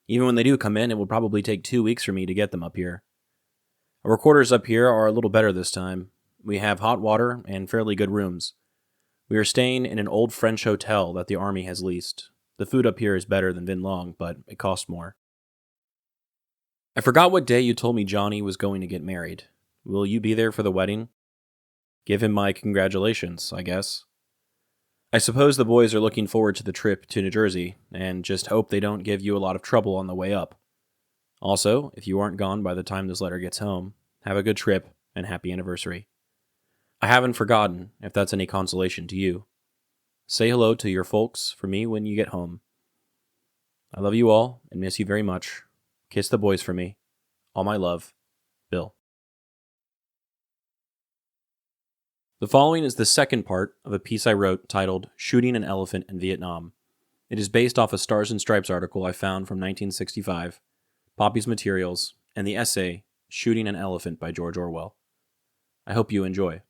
Even when they do come in, it will probably take 2 weeks for me to get them up here. Our quarters up here are a little better this time. We have hot water and fairly good rooms. We are staying in an old French hotel that the army has leased. The food up here is better than Vinh Long, but it costs more. I forgot what day you told me Johnny was going to get married. Will you be there for the wedding? Give him my congratulations, I guess. I suppose the boys are looking forward to the trip to New Jersey, and just hope they don't give you a lot of trouble on the way up. Also, if you aren't gone by the time this letter gets home, have a good trip and happy anniversary. I haven't forgotten, if that's any consolation to you. Say hello to your folks for me when you get home. I love you all and miss you very much. Kiss the boys for me. All my love, Bill. The following is the second part of a piece I wrote titled Shooting an Elephant in Vietnam. It is based off a Stars and Stripes article I found from 1965, Popi's materials, and the essay Shooting an Elephant by George Orwell. I hope you enjoy.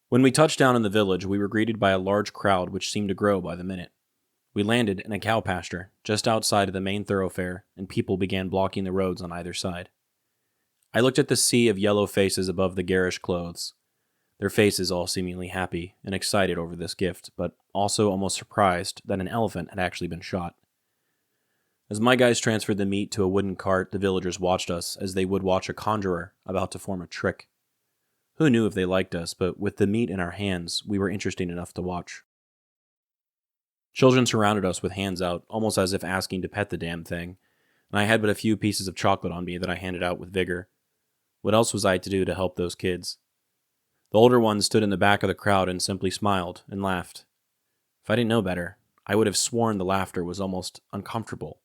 When we touched down in the village, we were greeted by a large crowd which seemed to grow by the minute. We landed in a cow pasture, just outside of the main thoroughfare, and people began blocking the roads on either side. I looked at the sea of yellow faces above the garish clothes, their faces all seemingly happy and excited over this gift, but also almost surprised that an elephant had actually been shot. As my guys transferred the meat to a wooden cart, the villagers watched us as they would watch a conjurer about to form a trick. Who knew if they liked us, but with the meat in our hands, we were interesting enough to watch. Children surrounded us with hands out, almost as if asking to pet the damn thing, and I had but a few pieces of chocolate on me that I handed out with vigor. What else was I to do to help those kids? The older ones stood in the back of the crowd and simply smiled and laughed. If I didn't know better, I would have sworn the laughter was almost uncomfortable.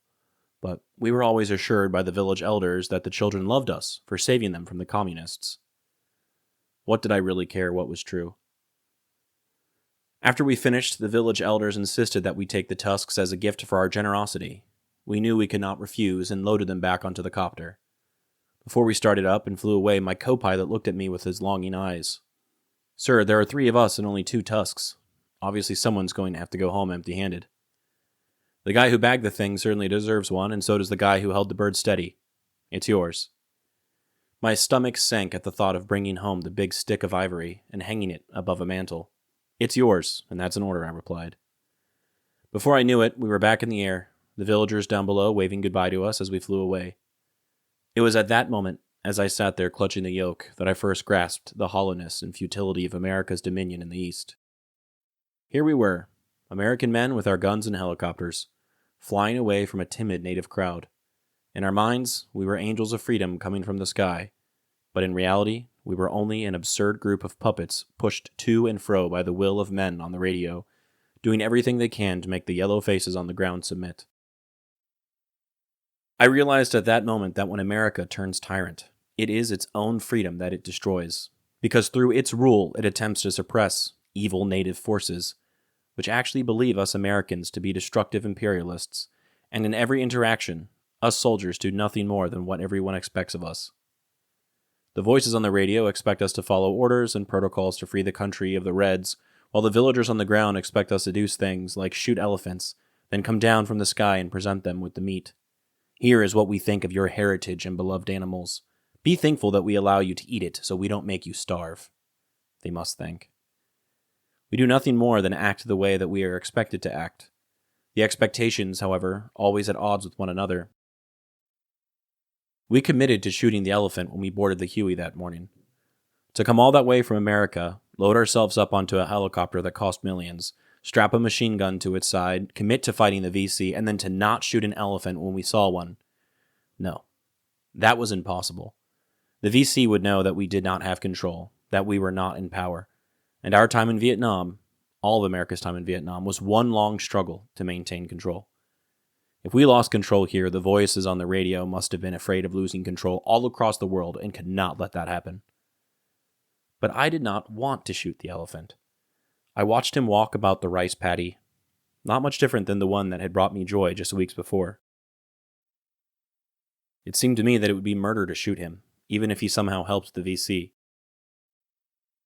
But we were always assured by the village elders that the children loved us for saving them from the communists. What did I really care what was true? After we finished, the village elders insisted that we take the tusks as a gift for our generosity. We knew we could not refuse and loaded them back onto the copter. Before we started up and flew away, my co-pilot looked at me with his longing eyes. "Sir, there are 3 of us and only 2 tusks. Obviously someone's going to have to go home empty-handed." "The guy who bagged the thing certainly deserves one, and so does the guy who held the bird steady. It's yours." My stomach sank at the thought of bringing home the big stick of ivory and hanging it above a mantel. "It's yours, and that's an order," I replied. Before I knew it, we were back in the air, the villagers down below waving goodbye to us as we flew away. It was at that moment, as I sat there clutching the yoke, that I first grasped the hollowness and futility of America's dominion in the East. Here we were, American men with our guns and helicopters, flying away from a timid native crowd. In our minds, we were angels of freedom coming from the sky, but in reality, we were only an absurd group of puppets pushed to and fro by the will of men on the radio, doing everything they can to make the yellow faces on the ground submit. I realized at that moment that when America turns tyrant, it is its own freedom that it destroys, because through its rule it attempts to suppress evil native forces, which actually believe us Americans to be destructive imperialists, and in every interaction, us soldiers do nothing more than what everyone expects of us. The voices on the radio expect us to follow orders and protocols to free the country of the Reds, while the villagers on the ground expect us to do things like shoot elephants, then come down from the sky and present them with the meat. "Here is what we think of your heritage and beloved animals. Be thankful that we allow you to eat it so we don't make you starve," they must think. We do nothing more than act the way that we are expected to act. The expectations, however, always at odds with one another. We committed to shooting the elephant when we boarded the Huey that morning. To come all that way from America, load ourselves up onto a helicopter that cost millions, strap a machine gun to its side, commit to fighting the VC, and then to not shoot an elephant when we saw one. No, that was impossible. The VC would know that we did not have control, that we were not in power, and our time in Vietnam, all of America's time in Vietnam, was one long struggle to maintain control. If we lost control here, the voices on the radio must have been afraid of losing control all across the world and could not let that happen. But I did not want to shoot the elephant. I watched him walk about the rice paddy, not much different than the one that had brought me joy just weeks before. It seemed to me that it would be murder to shoot him, even if he somehow helped the VC.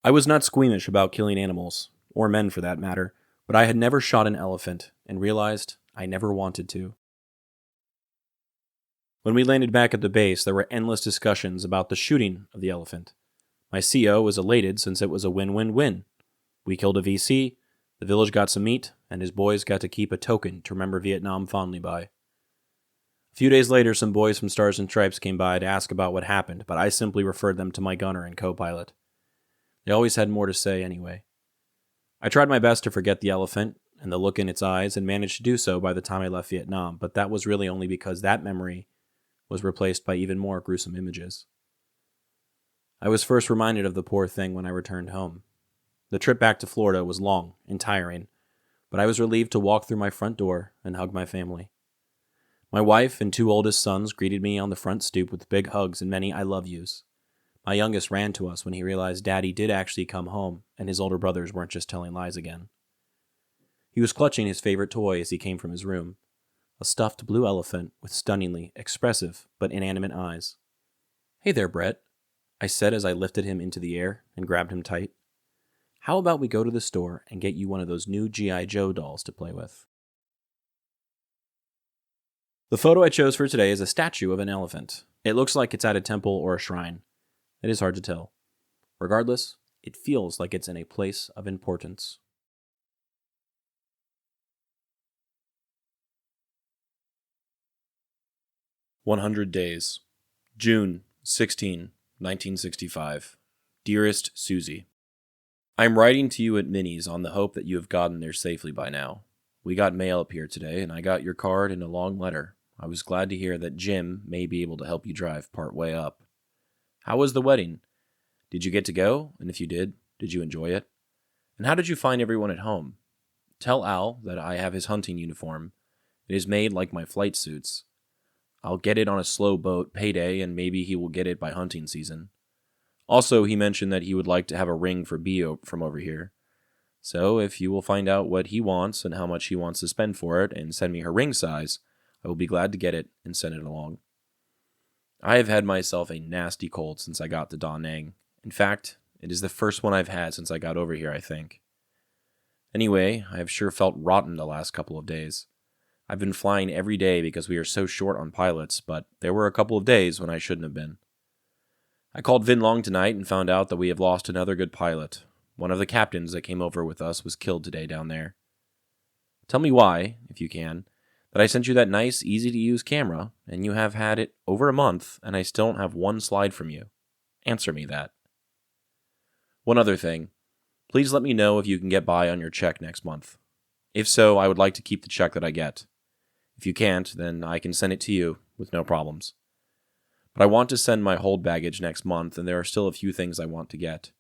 I was not squeamish about killing animals, or men for that matter, but I had never shot an elephant and realized I never wanted to. When we landed back at the base, there were endless discussions about the shooting of the elephant. My CO was elated since it was a win-win-win. We killed a VC, the village got some meat, and his boys got to keep a token to remember Vietnam fondly by. A few days later, some boys from Stars and Stripes came by to ask about what happened, but I simply referred them to my gunner and co-pilot. They always had more to say anyway. I tried my best to forget the elephant and the look in its eyes and managed to do so by the time I left Vietnam, but that was really only because that memory was replaced by even more gruesome images. I was first reminded of the poor thing when I returned home. The trip back to Florida was long and tiring, but I was relieved to walk through my front door and hug my family. My wife and 2 oldest sons greeted me on the front stoop with big hugs and many I love yous. My youngest ran to us when he realized Daddy did actually come home and his older brothers weren't just telling lies again. He was clutching his favorite toy as he came from his room, a stuffed blue elephant with stunningly expressive but inanimate eyes. "Hey there, Brett," I said as I lifted him into the air and grabbed him tight. "How about we go to the store and get you one of those new G.I. Joe dolls to play with?" The photo I chose for today is a statue of an elephant. It looks like it's at a temple or a shrine. It is hard to tell. Regardless, it feels like it's in a place of importance. 100 Days. June 16, 1965. Dearest Suzie, I'm writing to you at Minnie's on the hope that you have gotten there safely by now. We got mail up here today, and I got your card and a long letter. I was glad to hear that Jim may be able to help you drive part way up. How was the wedding? Did you get to go? And if you did you enjoy it? And how did you find everyone at home? Tell Al that I have his hunting uniform. It is made like my flight suits. I'll get it on a slow boat payday, and maybe he will get it by hunting season. Also, he mentioned that he would like to have a ring for B from over here. So, if you will find out what he wants and how much he wants to spend for it and send me her ring size, I will be glad to get it and send it along. I have had myself a nasty cold since I got to Da Nang. In fact, it is the first one I've had since I got over here, I think. Anyway, I have sure felt rotten the last couple of days. I've been flying every day because we are so short on pilots, but there were a couple of days when I shouldn't have been. I called Vinh Long tonight and found out that we have lost another good pilot. One of the captains that came over with us was killed today down there. Tell me why, if you can, that I sent you that nice, easy-to-use camera, and you have had it over a month, and I still don't have one slide from you. Answer me that. One other thing. Please let me know if you can get by on your check next month. If so, I would like to keep the check that I get. If you can't, then I can send it to you with no problems. But I want to send my hold baggage next month, and there are still a few things I want to get.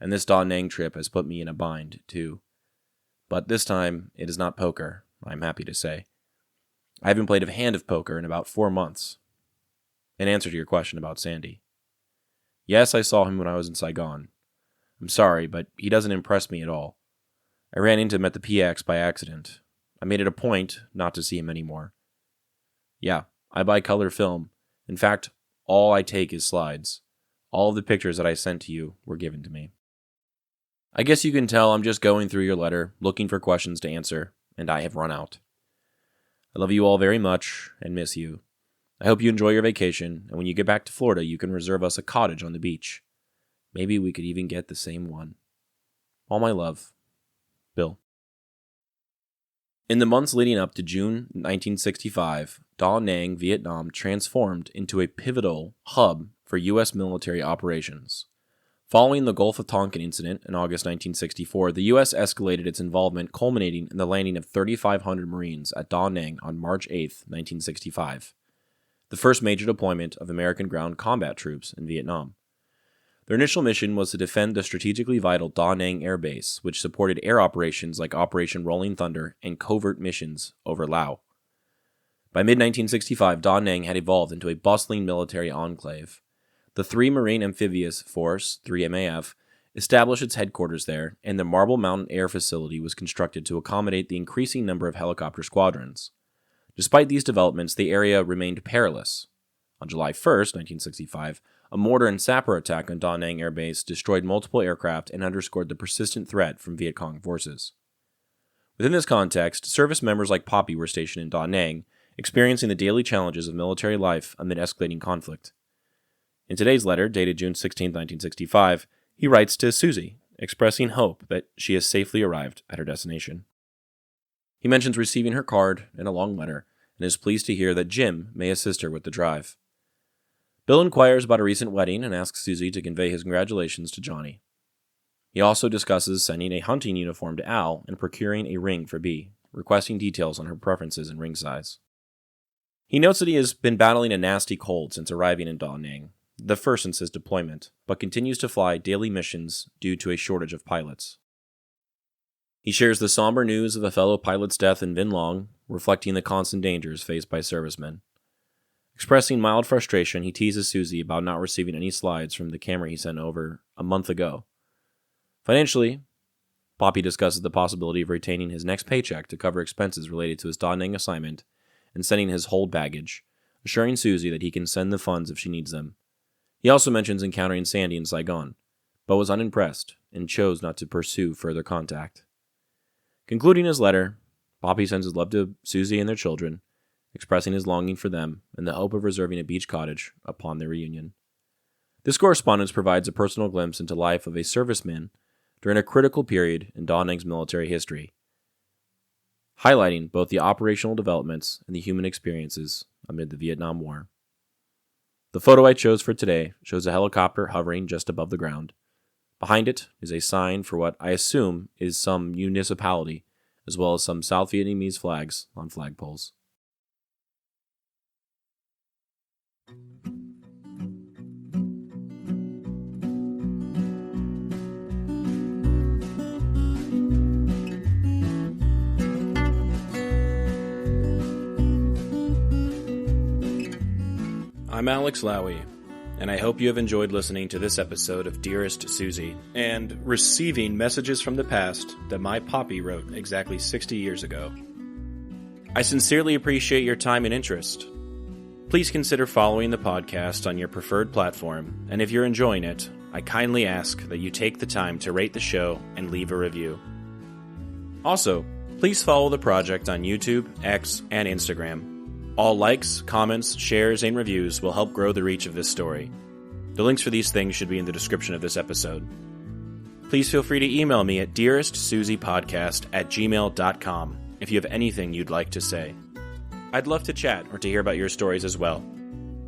And this Da Nang trip has put me in a bind, too. But this time, it is not poker, I'm happy to say. I haven't played a hand of poker in about 4 months. In answer to your question about Sandy. Yes, I saw him when I was in Saigon. I'm sorry, but he doesn't impress me at all. I ran into him at the PX by accident. I made it a point not to see him anymore. Yeah, I buy color film. In fact, all I take is slides. All of the pictures that I sent to you were given to me. I guess you can tell I'm just going through your letter, looking for questions to answer, and I have run out. I love you all very much and miss you. I hope you enjoy your vacation, and when you get back to Florida, you can reserve us a cottage on the beach. Maybe we could even get the same one. All my love, Bill. In the months leading up to June 1965, Da Nang, Vietnam transformed into a pivotal hub for U.S. military operations. Following the Gulf of Tonkin incident in August 1964, the U.S. escalated its involvement, culminating in the landing of 3,500 Marines at Da Nang on March 8, 1965, the first major deployment of American ground combat troops in Vietnam. Their initial mission was to defend the strategically vital Da Nang Air Base, which supported air operations like Operation Rolling Thunder and covert missions over Laos. By mid-1965, Da Nang had evolved into a bustling military enclave. The 3 Marine Amphibious Force, 3MAF, established its headquarters there, and the Marble Mountain Air Facility was constructed to accommodate the increasing number of helicopter squadrons. Despite these developments, the area remained perilous. On July 1, 1965, a mortar and sapper attack on Da Nang Air Base destroyed multiple aircraft and underscored the persistent threat from Viet Cong forces. Within this context, service members like Popi were stationed in Da Nang, experiencing the daily challenges of military life amid escalating conflict. In today's letter, dated June 16, 1965, he writes to Suzie, expressing hope that she has safely arrived at her destination. He mentions receiving her card and a long letter, and is pleased to hear that Jim may assist her with the drive. Bill inquires about a recent wedding and asks Suzie to convey his congratulations to Johnny. He also discusses sending a hunting uniform to Al and procuring a ring for B, requesting details on her preferences and ring size. He notes that he has been battling a nasty cold since arriving in Da Nang, the first since his deployment, but continues to fly daily missions due to a shortage of pilots. He shares the somber news of a fellow pilot's death in Vinh Long, reflecting the constant dangers faced by servicemen. Expressing mild frustration, he teases Suzie about not receiving any slides from the camera he sent over a month ago. Financially, Popi discusses the possibility of retaining his next paycheck to cover expenses related to his Da Nang assignment and sending his hold baggage, assuring Suzie that he can send the funds if she needs them. He also mentions encountering Sandy in Saigon, but was unimpressed and chose not to pursue further contact. Concluding his letter, Popi sends his love to Suzie and their children, expressing his longing for them and the hope of reserving a beach cottage upon their reunion. This correspondence provides a personal glimpse into the life of a serviceman during a critical period in Da Nang's military history, highlighting both the operational developments and the human experiences amid the Vietnam War. The photo I chose for today shows a helicopter hovering just above the ground. Behind it is a sign for what I assume is some municipality, as well as some South Vietnamese flags on flagpoles. I'm Alex Lowy, and I hope you have enjoyed listening to this episode of Dearest Suzie and receiving messages from the past that my Popi wrote exactly 60 years ago. I sincerely appreciate your time and interest. Please consider following the podcast on your preferred platform, and if you're enjoying it, I kindly ask that you take the time to rate the show and leave a review. Also, please follow the project on YouTube, X, and Instagram. All likes, comments, shares, and reviews will help grow the reach of this story. The links for these things should be in the description of this episode. Please feel free to email me at dearestsuziepodcast@gmail.com if you have anything you'd like to say. I'd love to chat or to hear about your stories as well.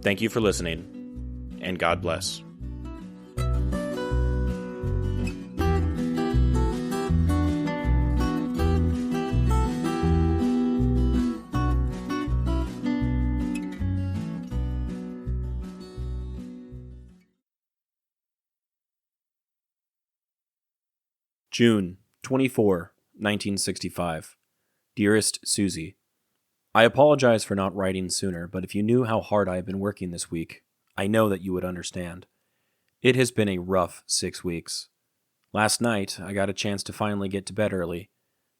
Thank you for listening, and God bless. June 24, 1965. Dearest Suzie, I apologize for not writing sooner, but if you knew how hard I have been working this week, I know that you would understand. It has been a rough 6 weeks. Last night, I got a chance to finally get to bed early.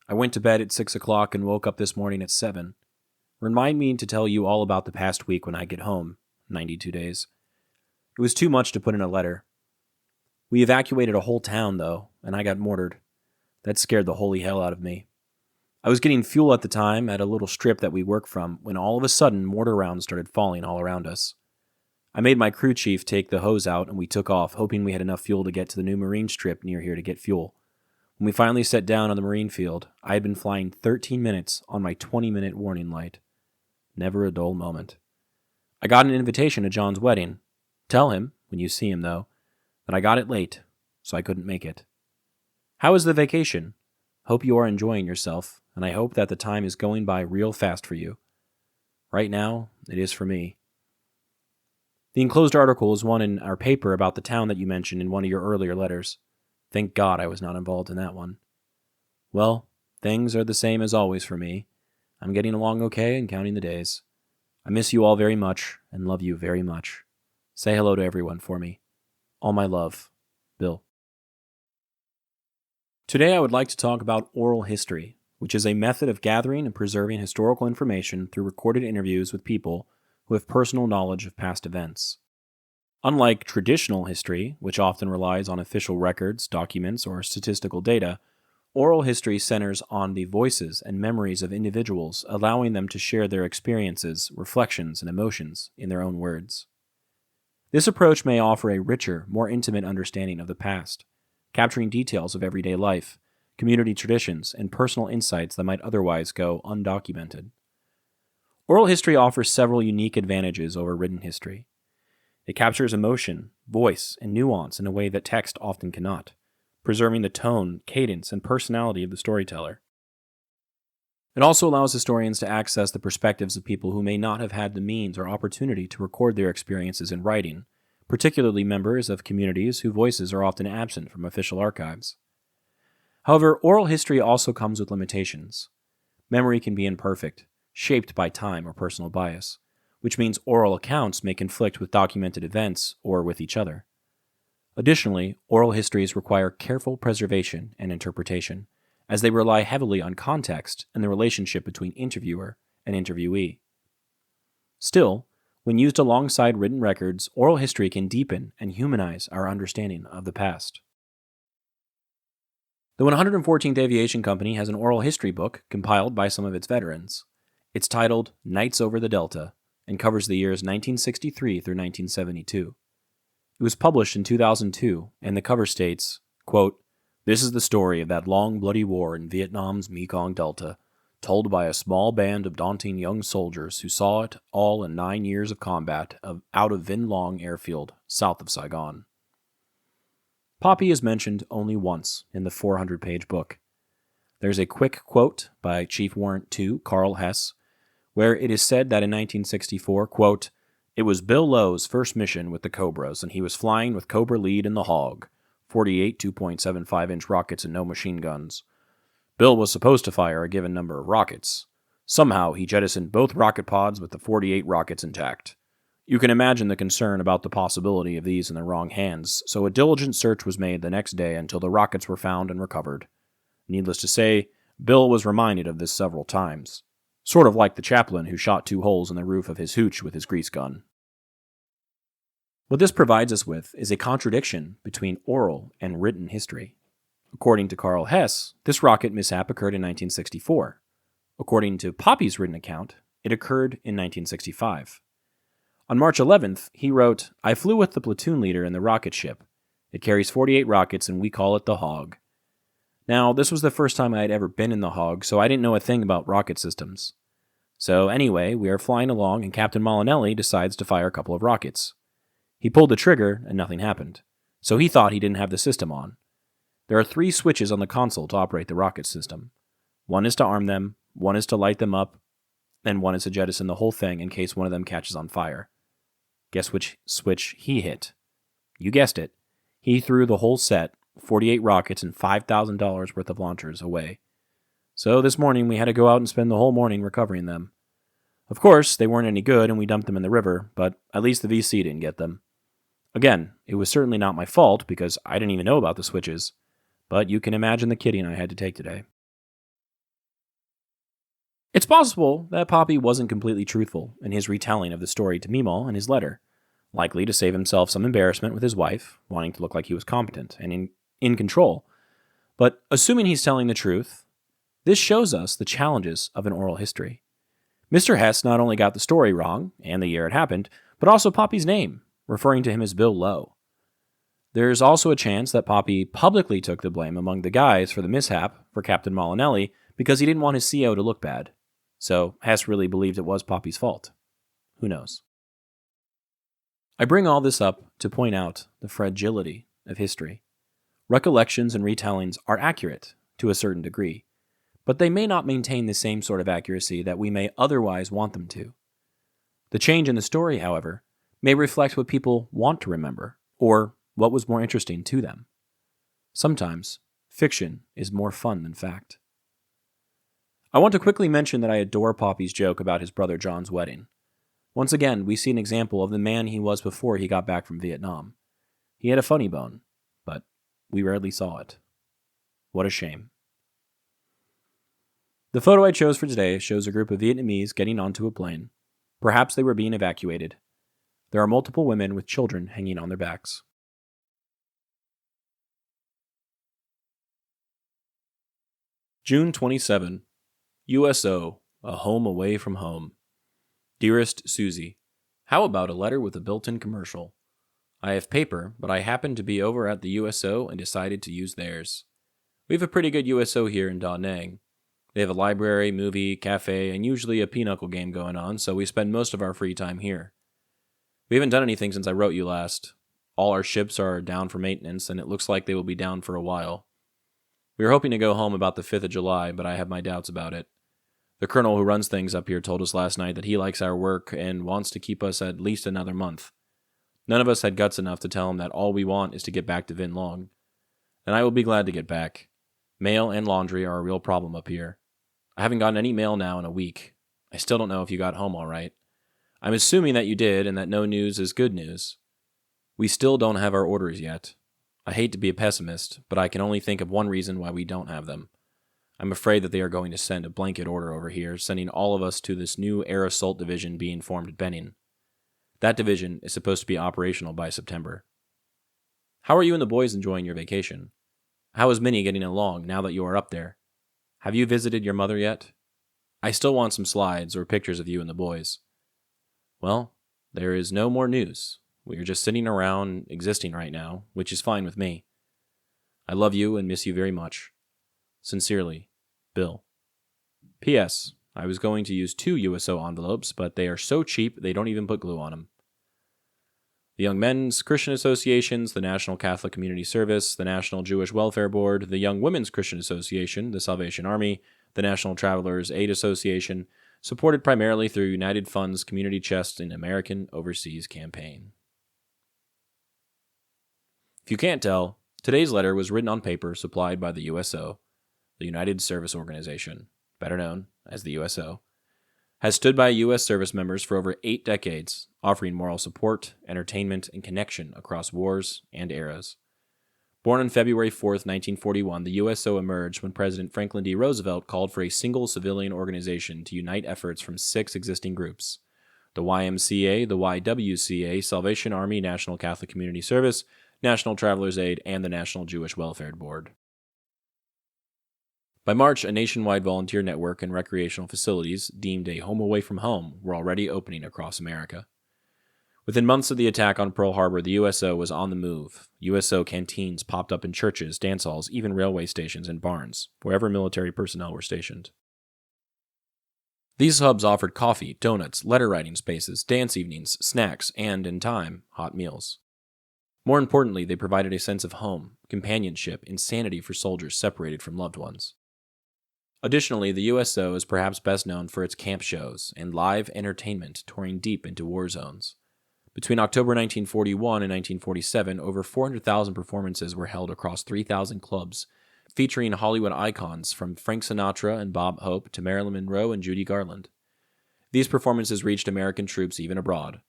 I went to bed at 6 o'clock and woke up this morning at 7. Remind me to tell you all about the past week when I get home, 92 days. It was too much to put in a letter. We evacuated a whole town, though, and I got mortared. That scared the holy hell out of me. I was getting fuel at the time at a little strip that we work from when all of a sudden mortar rounds started falling all around us. I made my crew chief take the hose out and we took off, hoping we had enough fuel to get to the new marine strip near here to get fuel. When we finally set down on the marine field, I had been flying 13 minutes on my 20-minute warning light. Never a dull moment. I got an invitation to John's wedding. Tell him, when you see him though, that I got it late, so I couldn't make it. How is the vacation? Hope you are enjoying yourself, and I hope that the time is going by real fast for you. Right now, it is for me. The enclosed article is one in our paper about the town that you mentioned in one of your earlier letters. Thank God I was not involved in that one. Well, things are the same as always for me. I'm getting along okay and counting the days. I miss you all very much and love you very much. Say hello to everyone for me. All my love, Bill. Today I would like to talk about oral history, which is a method of gathering and preserving historical information through recorded interviews with people who have personal knowledge of past events. Unlike traditional history, which often relies on official records, documents, or statistical data, oral history centers on the voices and memories of individuals, allowing them to share their experiences, reflections, and emotions in their own words. This approach may offer a richer, more intimate understanding of the past, capturing details of everyday life, community traditions, and personal insights that might otherwise go undocumented. Oral history offers several unique advantages over written history. It captures emotion, voice, and nuance in a way that text often cannot, preserving the tone, cadence, and personality of the storyteller. It also allows historians to access the perspectives of people who may not have had the means or opportunity to record their experiences in writing, particularly members of communities whose voices are often absent from official archives. However, oral history also comes with limitations. Memory can be imperfect, shaped by time or personal bias, which means oral accounts may conflict with documented events or with each other. Additionally, oral histories require careful preservation and interpretation, as they rely heavily on context and the relationship between interviewer and interviewee. Still, when used alongside written records, oral history can deepen and humanize our understanding of the past. The 114th Aviation Company has an oral history book compiled by some of its veterans. It's titled Nights Over the Delta and covers the years 1963 through 1972. It was published in 2002, and the cover states, quote, "This is the story of that long, bloody war in Vietnam's Mekong Delta, told by a small band of daunting young soldiers who saw it all in 9 years of combat out of Vinh Long airfield, south of Saigon. Popi is mentioned only once in the 400-page book. There's a quick quote by Chief Warrant II, Carl Hess, where it is said that in 1964, quote, "It was Bill Lowe's first mission with the Cobras, and he was flying with Cobra Lead and the Hog, 48 2.75-inch rockets and no machine guns. Bill was supposed to fire a given number of rockets. Somehow he jettisoned both rocket pods with the 48 rockets intact. You can imagine the concern about the possibility of these in the wrong hands, so a diligent search was made the next day until the rockets were found and recovered. Needless to say, Bill was reminded of this several times. Sort of like the chaplain who shot 2 holes in the roof of his hooch with his grease gun." What this provides us with is a contradiction between oral and written history. According to Carl Hess, this rocket mishap occurred in 1964. According to Popi's written account, it occurred in 1965. On March 11th, he wrote, "I flew with the platoon leader in the rocket ship. It carries 48 rockets and we call it the Hog." Now, this was the first time I had ever been in the Hog, so I didn't know a thing about rocket systems. So anyway, we are flying along and Captain Molinelli decides to fire a couple of rockets. He pulled the trigger and nothing happened, so he thought he didn't have the system on. There are 3 switches on the console to operate the rocket system. One is to arm them, one is to light them up, and one is to jettison the whole thing in case one of them catches on fire. Guess which switch he hit? You guessed it. He threw the whole set, 48 rockets and $5,000 worth of launchers, away. So this morning we had to go out and spend the whole morning recovering them. Of course, they weren't any good and we dumped them in the river, but at least the VC didn't get them. Again, it was certainly not my fault because I didn't even know about the switches, but you can imagine the kidding I had to take today. It's possible that Popi wasn't completely truthful in his retelling of the story to Meemaw in his letter, likely to save himself some embarrassment with his wife, wanting to look like he was competent and in control. But assuming he's telling the truth, this shows us the challenges of an oral history. Mr. Hess not only got the story wrong, and the year it happened, but also Popi's name, referring to him as Bill Lowe. There's also a chance that Popi publicly took the blame among the guys for the mishap for Captain Molinelli because he didn't want his CO to look bad. So Hess really believed it was Popi's fault. Who knows? I bring all this up to point out the fragility of history. Recollections and retellings are accurate to a certain degree, but they may not maintain the same sort of accuracy that we may otherwise want them to. The change in the story, however, may reflect what people want to remember, or what was more interesting to them. Sometimes, fiction is more fun than fact. I want to quickly mention that I adore Popi's joke about his brother John's wedding. Once again, we see an example of the man he was before he got back from Vietnam. He had a funny bone, but we rarely saw it. What a shame. The photo I chose for today shows a group of Vietnamese getting onto a plane. Perhaps they were being evacuated. There are multiple women with children hanging on their backs. June 27. USO, a home away from home. Dearest Suzie, how about a letter with a built-in commercial? I have paper, but I happened to be over at the USO and decided to use theirs. We have a pretty good USO here in Da Nang. They have a library, movie, cafe, and usually a pinochle game going on, so we spend most of our free time here. We haven't done anything since I wrote you last. All our ships are down for maintenance, and it looks like they will be down for a while. We were hoping to go home about the 5th of July, but I have my doubts about it. The colonel who runs things up here told us last night that he likes our work and wants to keep us at least another month. None of us had guts enough to tell him that all we want is to get back to Vinh Long. And I will be glad to get back. Mail and laundry are a real problem up here. I haven't gotten any mail now in a week. I still don't know if you got home all right. I'm assuming that you did and that no news is good news. We still don't have our orders yet. I hate to be a pessimist, but I can only think of one reason why we don't have them. I'm afraid that they are going to send a blanket order over here, sending all of us to this new air assault division being formed at Benin. That division is supposed to be operational by September. How are you and the boys enjoying your vacation? How is Minnie getting along now that you are up there? Have you visited your mother yet? I still want some slides or pictures of you and the boys. Well, there is no more news. We are just sitting around existing right now, which is fine with me. I love you and miss you very much. Sincerely, Bill. P.S. I was going to use 2 USO envelopes, but they are so cheap they don't even put glue on them. The Young Men's Christian Associations, the National Catholic Community Service, the National Jewish Welfare Board, the Young Women's Christian Association, the Salvation Army, the National Travelers Aid Association, supported primarily through United Fund's Community Chest and American Overseas Campaign. If you can't tell, today's letter was written on paper supplied by the USO, the United Service Organization, better known as the USO, has stood by U.S. service members for over 8 decades, offering moral support, entertainment, and connection across wars and eras. Born on February 4, 1941, the USO emerged when President Franklin D. Roosevelt called for a single civilian organization to unite efforts from 6 existing groups: the YMCA, the YWCA, Salvation Army, National Catholic Community Service, National Travelers Aid, and the National Jewish Welfare Board. By March, a nationwide volunteer network and recreational facilities deemed a home away from home were already opening across America. Within months of the attack on Pearl Harbor, the USO was on the move. USO canteens popped up in churches, dance halls, even railway stations and barns, wherever military personnel were stationed. These hubs offered coffee, donuts, letter-writing spaces, dance evenings, snacks, and, in time, hot meals. More importantly, they provided a sense of home, companionship, and sanity for soldiers separated from loved ones. Additionally, the USO is perhaps best known for its camp shows and live entertainment touring deep into war zones. Between October 1941 and 1947, over 400,000 performances were held across 3,000 clubs, featuring Hollywood icons from Frank Sinatra and Bob Hope to Marilyn Monroe and Judy Garland. These performances reached American troops even abroad.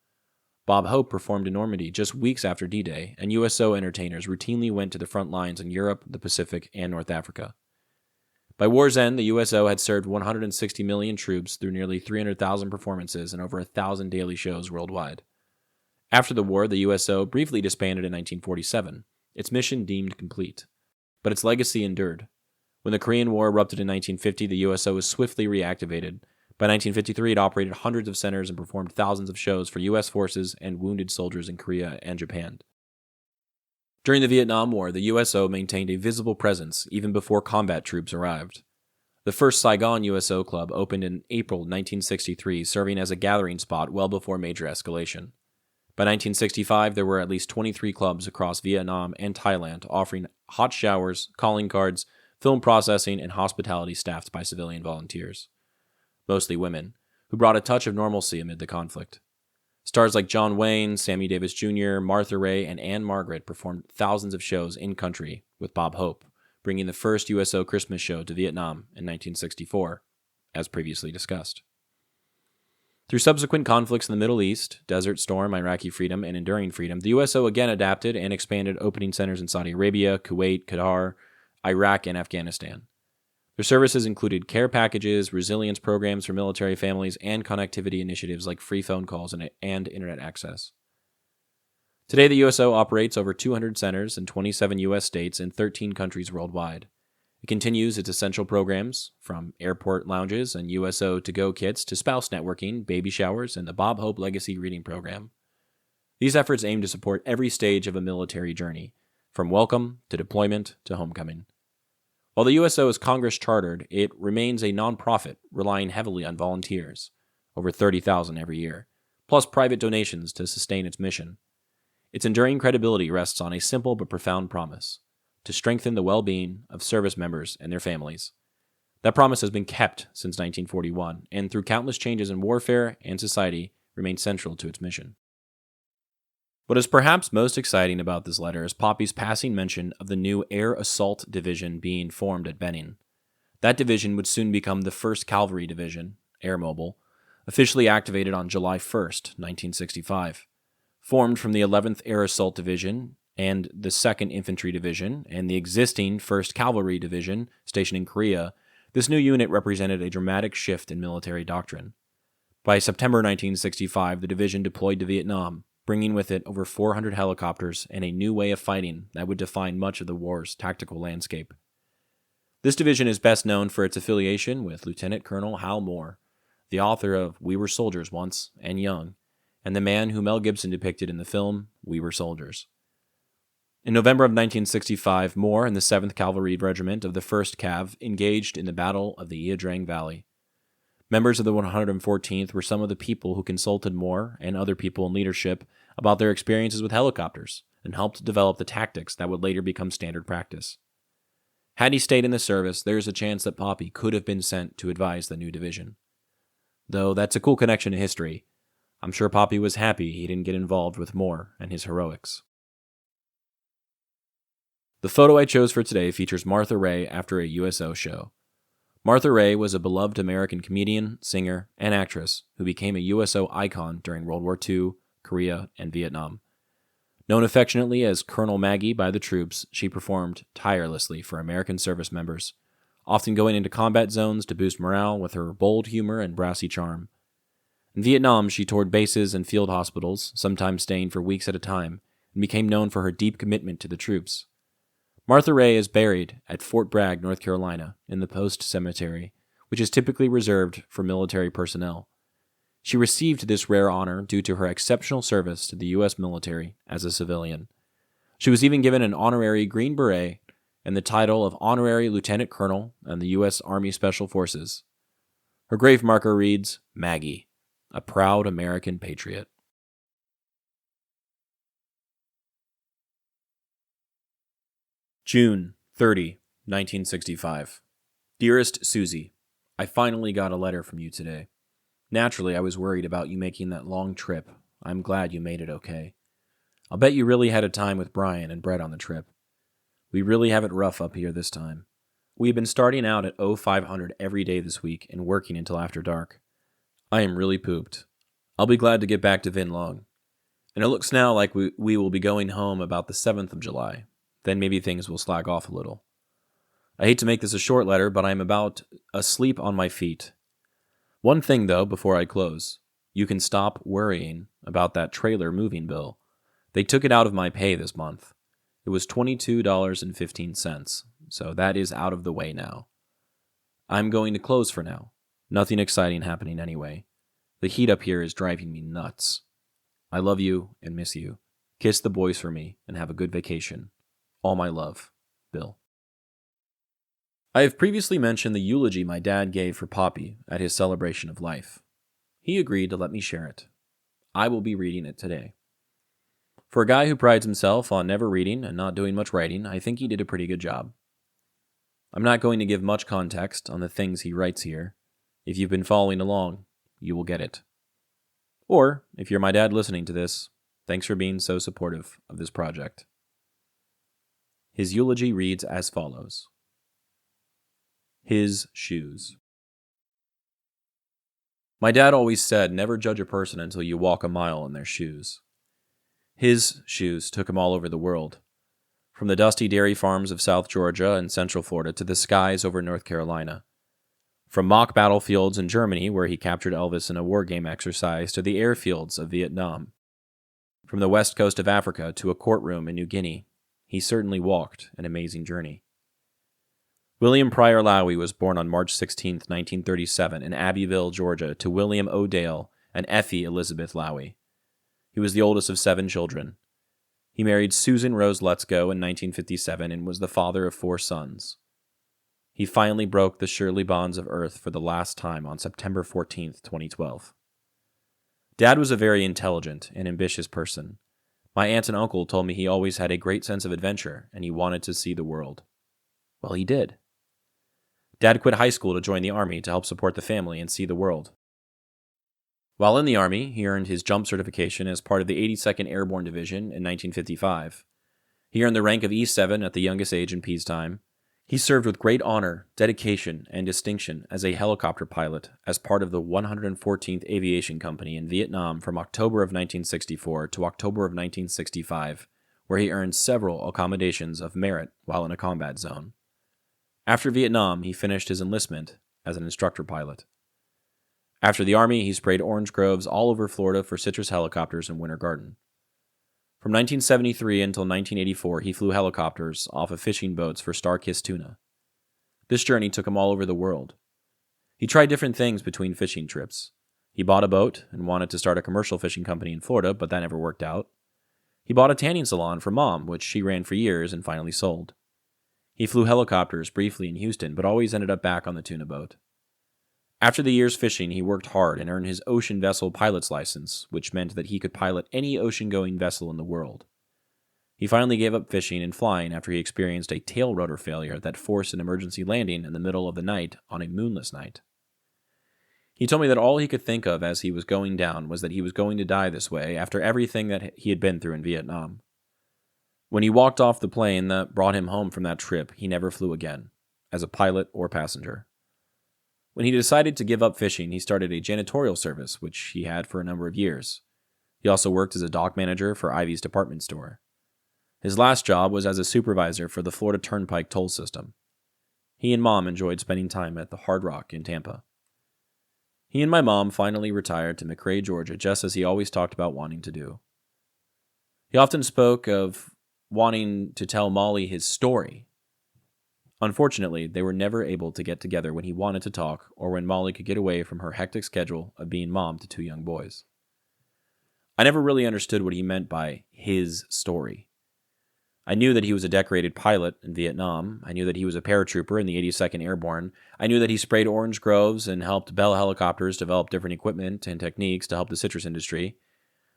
Bob Hope performed in Normandy just weeks after D-Day, and USO entertainers routinely went to the front lines in Europe, the Pacific, and North Africa. By war's end, the USO had served 160 million troops through nearly 300,000 performances and over 1,000 daily shows worldwide. After the war, the USO briefly disbanded in 1947, its mission deemed complete. But its legacy endured. When the Korean War erupted in 1950, the USO was swiftly reactivated. By 1953, it operated hundreds of centers and performed thousands of shows for U.S. forces and wounded soldiers in Korea and Japan. During the Vietnam War, the USO maintained a visible presence even before combat troops arrived. The first Saigon USO club opened in April 1963, serving as a gathering spot well before major escalation. By 1965, there were at least 23 clubs across Vietnam and Thailand offering hot showers, calling cards, film processing, and hospitality staffed by civilian volunteers. Mostly women, who brought a touch of normalcy amid the conflict. Stars like John Wayne, Sammy Davis Jr., Martha Raye, and Anne Margaret performed thousands of shows in-country with Bob Hope, bringing the first USO Christmas show to Vietnam in 1964, as previously discussed. Through subsequent conflicts in the Middle East, Desert Storm, Iraqi Freedom, and Enduring Freedom, the USO again adapted and expanded opening centers in Saudi Arabia, Kuwait, Qatar, Iraq, and Afghanistan. Their services included care packages, resilience programs for military families, and connectivity initiatives like free phone calls and internet access. Today, the USO operates over 200 centers in 27 U.S. states and 13 countries worldwide. It continues its essential programs, from airport lounges and USO to-go kits to spouse networking, baby showers, and the Bob Hope Legacy Reading Program. These efforts aim to support every stage of a military journey, from welcome to deployment to homecoming. While the USO is Congress-chartered, it remains a nonprofit, relying heavily on volunteers, over 30,000 every year, plus private donations to sustain its mission. Its enduring credibility rests on a simple but profound promise: to strengthen the well-being of service members and their families. That promise has been kept since 1941, and through countless changes in warfare and society, remains central to its mission. What is perhaps most exciting about this letter is Popi's passing mention of the new Air Assault Division being formed at Benin. That division would soon become the 1st Cavalry Division, Air Mobile, officially activated on July 1st, 1965. Formed from the 11th Air Assault Division and the 2nd Infantry Division and the existing 1st Cavalry Division stationed in Korea, this new unit represented a dramatic shift in military doctrine. By September 1965, the division deployed to Vietnam, bringing with it over 400 helicopters and a new way of fighting that would define much of the war's tactical landscape. This division is best known for its affiliation with Lieutenant Colonel Hal Moore, the author of We Were Soldiers Once and Young, and the man who Mel Gibson depicted in the film We Were Soldiers. In November of 1965, Moore and the 7th Cavalry Regiment of the 1st Cav engaged in the Battle of the Ia Drang Valley. Members of the 114th were some of the people who consulted Moore and other people in leadership about their experiences with helicopters and helped develop the tactics that would later become standard practice. Had he stayed in the service, there is a chance that Popi could have been sent to advise the new division. Though that's a cool connection to history, I'm sure Popi was happy he didn't get involved with Moore and his heroics. The photo I chose for today features Martha Raye after a USO show. Martha Raye was a beloved American comedian, singer, and actress who became a USO icon during World War II, Korea, and Vietnam. Known affectionately as Colonel Maggie by the troops, she performed tirelessly for American service members, often going into combat zones to boost morale with her bold humor and brassy charm. In Vietnam, she toured bases and field hospitals, sometimes staying for weeks at a time, and became known for her deep commitment to the troops. Martha Raye is buried at Fort Bragg, North Carolina, in the Post Cemetery, which is typically reserved for military personnel. She received this rare honor due to her exceptional service to the U.S. military as a civilian. She was even given an honorary Green Beret and the title of Honorary Lieutenant Colonel in the U.S. Army Special Forces. Her grave marker reads, Maggie, a proud American patriot. June 30, 1965. Dearest Suzie, I finally got a letter from you today. Naturally, I was worried about you making that long trip. I'm glad you made it okay. I'll bet you really had a time with Brian and Brett on the trip. We really have it rough up here this time. We've been starting out at 0500 every day this week and working until after dark. I am really pooped. I'll be glad to get back to Vinh Long. And it looks now like we will be going home about the 7th of July. Then maybe things will slack off a little. I hate to make this a short letter, but I am about asleep on my feet. One thing, though, before I close. You can stop worrying about that trailer moving bill. They took it out of my pay this month. It was $22.15, so that is out of the way now. I'm going to close for now. Nothing exciting happening anyway. The heat up here is driving me nuts. I love you and miss you. Kiss the boys for me and have a good vacation. All my love, Bill. I have previously mentioned the eulogy my dad gave for Popi at his celebration of life. He agreed to let me share it. I will be reading it today. For a guy who prides himself on never reading and not doing much writing, I think he did a pretty good job. I'm not going to give much context on the things he writes here. If you've been following along, you will get it. Or, if you're my dad listening to this, thanks for being so supportive of this project. His eulogy reads as follows. His shoes. My dad always said, never judge a person until you walk a mile in their shoes. His shoes took him all over the world, from the dusty dairy farms of South Georgia and Central Florida to the skies over North Carolina. From mock battlefields in Germany, where he captured Elvis in a war game exercise, to the airfields of Vietnam. From the west coast of Africa to a courtroom in New Guinea, he certainly walked an amazing journey. William Pryor Lowy was born on March 16, 1937, in Abbeville, Georgia, to William O'Dale and Effie Elizabeth Lowy. He was the oldest of 7 children. He married Susan Rose Lutzko in 1957 and was the father of 4 sons. He finally broke the Shirley bonds of earth for the last time on September 14, 2012. Dad was a very intelligent and ambitious person. My aunt and uncle told me he always had a great sense of adventure and he wanted to see the world. Well, he did. Dad quit high school to join the Army to help support the family and see the world. While in the Army, he earned his jump certification as part of the 82nd Airborne Division in 1955. He earned the rank of E7 at the youngest age in peacetime. He served with great honor, dedication, and distinction as a helicopter pilot as part of the 114th Aviation Company in Vietnam from October of 1964 to October of 1965, where he earned several accommodations of merit while in a combat zone. After Vietnam, he finished his enlistment as an instructor pilot. After the Army, he sprayed orange groves all over Florida for citrus helicopters and winter garden. From 1973 until 1984, he flew helicopters off of fishing boats for star-kissed tuna. This journey took him all over the world. He tried different things between fishing trips. He bought a boat and wanted to start a commercial fishing company in Florida, but that never worked out. He bought a tanning salon for Mom, which she ran for years and finally sold. He flew helicopters briefly in Houston, but always ended up back on the tuna boat. After the years fishing, he worked hard and earned his ocean vessel pilot's license, which meant that he could pilot any ocean-going vessel in the world. He finally gave up fishing and flying after he experienced a tail rotor failure that forced an emergency landing in the middle of the night on a moonless night. He told me that all he could think of as he was going down was that he was going to die this way after everything that he had been through in Vietnam. When he walked off the plane that brought him home from that trip, he never flew again, as a pilot or passenger. When he decided to give up fishing, he started a janitorial service, which he had for a number of years. He also worked as a dock manager for Ivy's department store. His last job was as a supervisor for the Florida Turnpike toll system. He and Mom enjoyed spending time at the Hard Rock in Tampa. He and my mom finally retired to McRae, Georgia, just as he always talked about wanting to do. He often spoke of wanting to tell Molly his story. Unfortunately, they were never able to get together when he wanted to talk or when Molly could get away from her hectic schedule of being mom to 2 young boys. I never really understood what he meant by his story. I knew that he was a decorated pilot in Vietnam. I knew that he was a paratrooper in the 82nd Airborne. I knew that he sprayed orange groves and helped Bell Helicopters develop different equipment and techniques to help the citrus industry.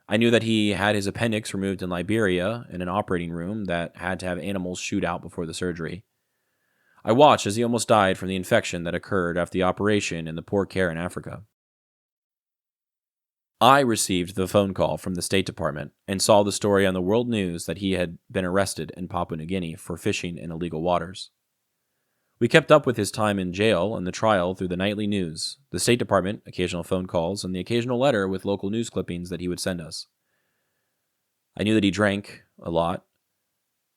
I knew that he had his appendix removed in Liberia in an operating room that had to have animals shoot out before the surgery. I watched as he almost died from the infection that occurred after the operation and the poor care in Africa. I received the phone call from the State Department and saw the story on the world news that he had been arrested in Papua New Guinea for fishing in illegal waters. We kept up with his time in jail and the trial through the nightly news, the State Department, occasional phone calls, and the occasional letter with local news clippings that he would send us. I knew that he drank a lot.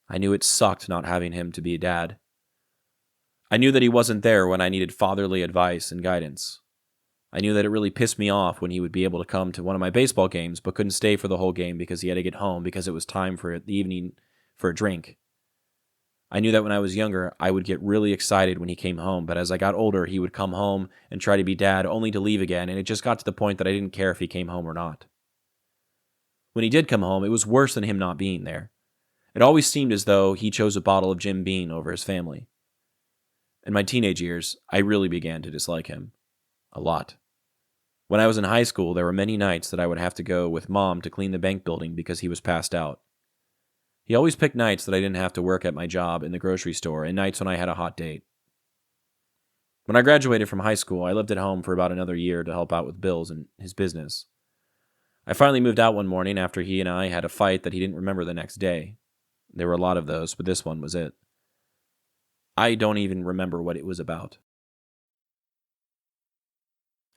I knew it sucked not having him to be a dad. I knew that he wasn't there when I needed fatherly advice and guidance. I knew that it really pissed me off when he would be able to come to one of my baseball games but couldn't stay for the whole game because he had to get home because it was time for the evening for a drink. I knew that when I was younger, I would get really excited when he came home, but as I got older, he would come home and try to be dad only to leave again, and it just got to the point that I didn't care if he came home or not. When he did come home, it was worse than him not being there. It always seemed as though he chose a bottle of Jim Beam over his family. In my teenage years, I really began to dislike him. A lot. When I was in high school, there were many nights that I would have to go with Mom to clean the bank building because he was passed out. He always picked nights that I didn't have to work at my job in the grocery store and nights when I had a hot date. When I graduated from high school, I lived at home for about another year to help out with bills and his business. I finally moved out one morning after he and I had a fight that he didn't remember the next day. There were a lot of those, but this one was it. I don't even remember what it was about.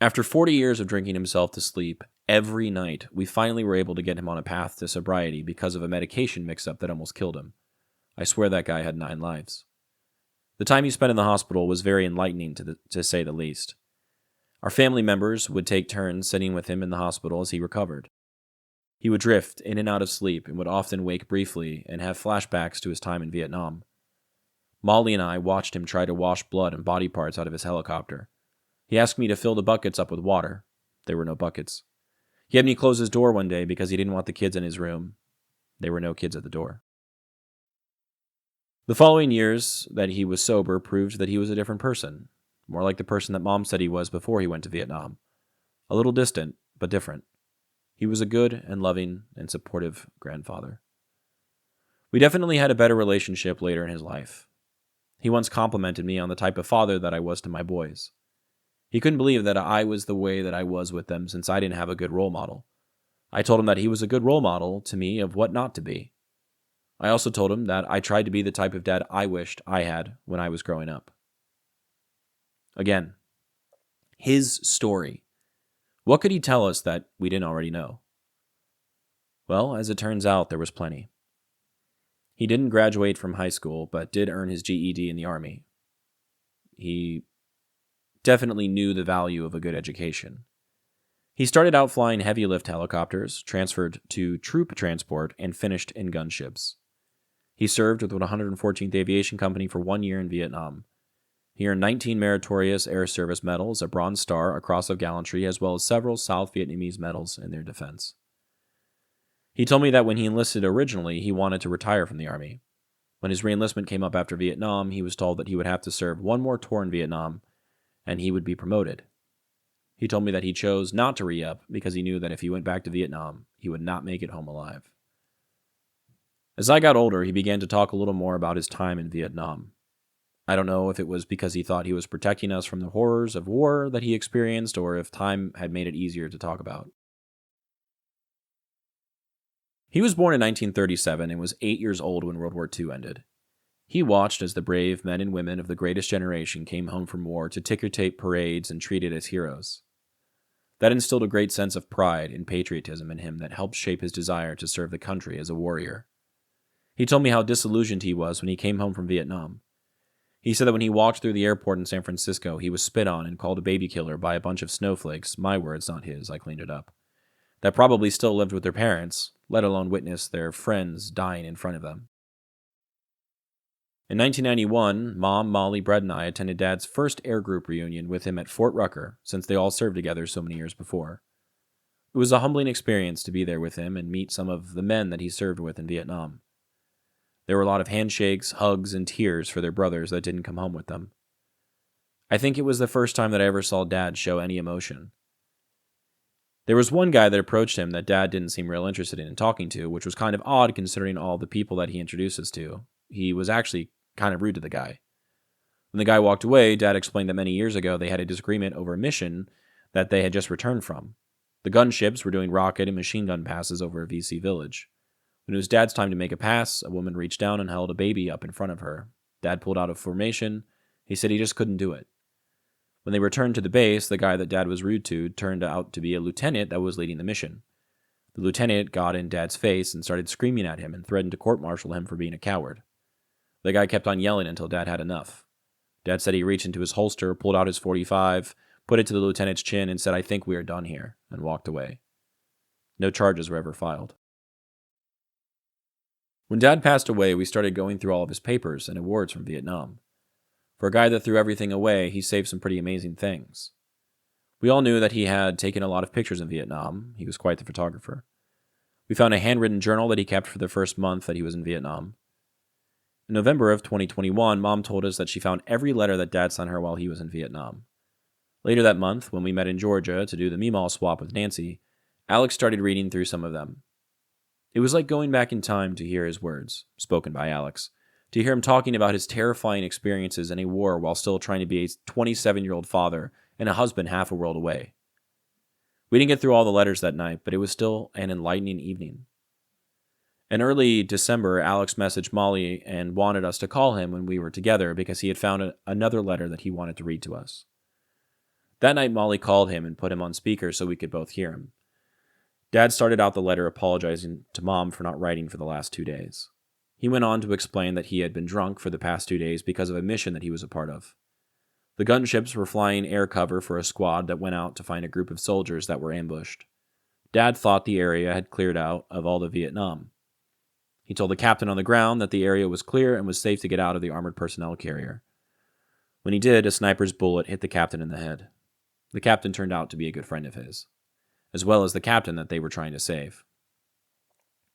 After 40 years of drinking himself to sleep every night, we finally were able to get him on a path to sobriety because of a medication mix-up that almost killed him. I swear that guy had 9 lives. The time he spent in the hospital was very enlightening to say the least. Our family members would take turns sitting with him in the hospital as he recovered. He would drift in and out of sleep and would often wake briefly and have flashbacks to his time in Vietnam. Molly and I watched him try to wash blood and body parts out of his helicopter. He asked me to fill the buckets up with water. There were no buckets. He had me close his door one day because he didn't want the kids in his room. There were no kids at the door. The following years that he was sober proved that he was a different person, more like the person that Mom said he was before he went to Vietnam. A little distant, but different. He was a good and loving and supportive grandfather. We definitely had a better relationship later in his life. He once complimented me on the type of father that I was to my boys. He couldn't believe that I was the way that I was with them since I didn't have a good role model. I told him that he was a good role model to me of what not to be. I also told him that I tried to be the type of dad I wished I had when I was growing up. Again, his story. What could he tell us that we didn't already know? Well, as it turns out, there was plenty. He didn't graduate from high school, but did earn his GED in the Army. He definitely knew the value of a good education. He started out flying heavy lift helicopters, transferred to troop transport, and finished in gunships. He served with the 114th Aviation Company for 1 year in Vietnam. He earned 19 meritorious Air Service medals, a Bronze Star, a Cross of Gallantry, as well as several South Vietnamese medals in their defense. He told me that when he enlisted originally, he wanted to retire from the Army. When his reenlistment came up after Vietnam, he was told that he would have to serve one more tour in Vietnam, and he would be promoted. He told me that he chose not to re-up because he knew that if he went back to Vietnam, he would not make it home alive. As I got older, he began to talk a little more about his time in Vietnam. I don't know if it was because he thought he was protecting us from the horrors of war that he experienced or if time had made it easier to talk about. He was born in 1937 and was 8 years old when World War II ended. He watched as the brave men and women of the greatest generation came home from war to ticker tape parades and treated as heroes. That instilled a great sense of pride and patriotism in him that helped shape his desire to serve the country as a warrior. He told me how disillusioned he was when he came home from Vietnam. He said that when he walked through the airport in San Francisco, he was spit on and called a baby killer by a bunch of snowflakes, my words, not his, I cleaned it up, that probably still lived with their parents, let alone witness their friends dying in front of them. In 1991, Mom, Molly, Brett, and I attended Dad's first air group reunion with him at Fort Rucker, since they all served together so many years before. It was a humbling experience to be there with him and meet some of the men that he served with in Vietnam. There were a lot of handshakes, hugs, and tears for their brothers that didn't come home with them. I think it was the first time that I ever saw Dad show any emotion. There was one guy that approached him that Dad didn't seem real interested in talking to, which was kind of odd considering all the people that he introduced us to. He was actually kind of rude to the guy. When the guy walked away, Dad explained that many years ago they had a disagreement over a mission that they had just returned from. The gunships were doing rocket and machine gun passes over a VC village. When it was Dad's time to make a pass, a woman reached down and held a baby up in front of her. Dad pulled out of formation. He said he just couldn't do it. When they returned to the base, the guy that Dad was rude to turned out to be a lieutenant that was leading the mission. The lieutenant got in Dad's face and started screaming at him and threatened to court-martial him for being a coward. The guy kept on yelling until Dad had enough. Dad said he reached into his holster, pulled out his .45, put it to the lieutenant's chin, and said, "I think we are done here," and walked away. No charges were ever filed. When Dad passed away, we started going through all of his papers and awards from Vietnam. For a guy that threw everything away, he saved some pretty amazing things. We all knew that he had taken a lot of pictures in Vietnam. He was quite the photographer. We found a handwritten journal that he kept for the first month that he was in Vietnam. In November of 2021, Mom told us that she found every letter that Dad sent her while he was in Vietnam. Later that month, when we met in Georgia to do the Meemaw swap with Nancy, Alex started reading through some of them. It was like going back in time to hear his words, spoken by Alex, to hear him talking about his terrifying experiences in a war while still trying to be a 27-year-old father and a husband half a world away. We didn't get through all the letters that night, but it was still an enlightening evening. In early December, Alex messaged Molly and wanted us to call him when we were together because he had found another letter that he wanted to read to us. That night, Molly called him and put him on speaker so we could both hear him. Dad started out the letter apologizing to Mom for not writing for the last 2 days. He went on to explain that he had been drunk for the past 2 days because of a mission that he was a part of. The gunships were flying air cover for a squad that went out to find a group of soldiers that were ambushed. Dad thought the area had cleared out of all of Vietnam. He told the captain on the ground that the area was clear and was safe to get out of the armored personnel carrier. When he did, a sniper's bullet hit the captain in the head. The captain turned out to be a good friend of his, as well as the captain that they were trying to save.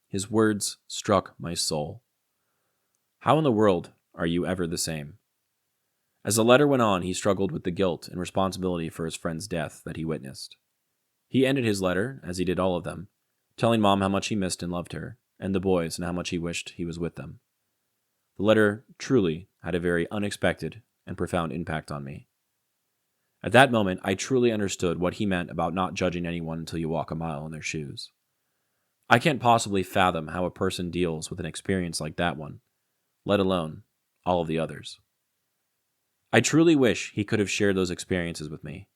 His words struck my soul. How in the world are you ever the same? As the letter went on, he struggled with the guilt and responsibility for his friend's death that he witnessed. He ended his letter, as he did all of them, telling Mom how much he missed and loved her, and the boys, and how much he wished he was with them. The letter truly had a very unexpected and profound impact on me. At that moment, I truly understood what he meant about not judging anyone until you walk a mile in their shoes. I can't possibly fathom how a person deals with an experience like that one, let alone all of the others. I truly wish he could have shared those experiences with me.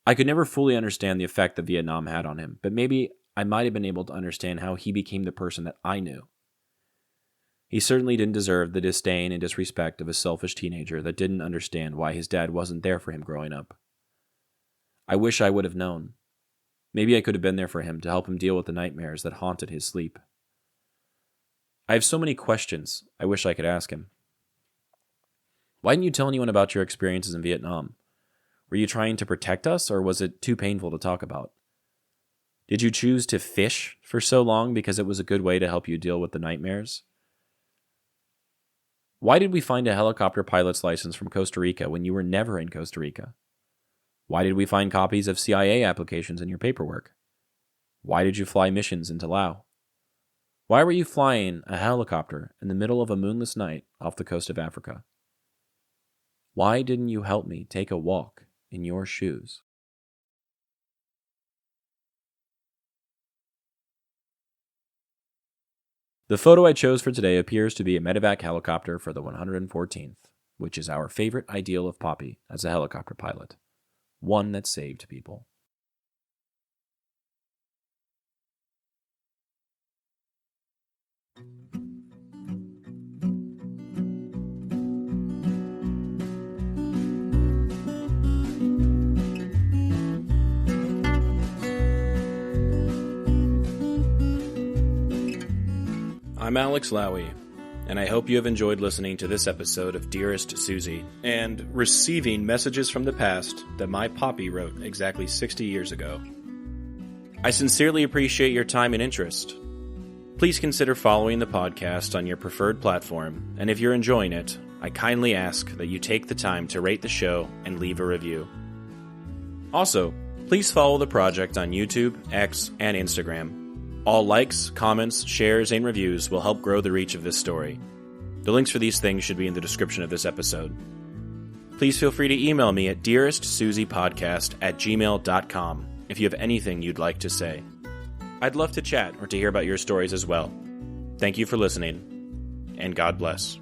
I could never fully understand the effect that Vietnam had on him, but maybe I might have been able to understand how he became the person that I knew. He certainly didn't deserve the disdain and disrespect of a selfish teenager that didn't understand why his dad wasn't there for him growing up. I wish I would have known. Maybe I could have been there for him to help him deal with the nightmares that haunted his sleep. I have so many questions I wish I could ask him. Why didn't you tell anyone about your experiences in Vietnam? Were you trying to protect us, or was it too painful to talk about? Did you choose to fish for so long because it was a good way to help you deal with the nightmares? Why did we find a helicopter pilot's license from Costa Rica when you were never in Costa Rica? Why did we find copies of CIA applications in your paperwork? Why did you fly missions into Laos? Why were you flying a helicopter in the middle of a moonless night off the coast of Africa? Why didn't you help me take a walk in your shoes? The photo I chose for today appears to be a medevac helicopter for the 114th, which is our favorite ideal of Popi as a helicopter pilot. One that saved people. I'm Alex Lowy, and I hope you have enjoyed listening to this episode of Dearest Suzie and receiving messages from the past that my Popi wrote exactly 60 years ago. I sincerely appreciate your time and interest. Please consider following the podcast on your preferred platform, and if you're enjoying it, I kindly ask that you take the time to rate the show and leave a review. Also, please follow the project on YouTube, X, and Instagram. All likes, comments, shares, and reviews will help grow the reach of this story. The links for these things should be in the description of this episode. Please feel free to email me at dearestsuziepodcast@gmail.com if you have anything you'd like to say. I'd love to chat or to hear about your stories as well. Thank you for listening, and God bless.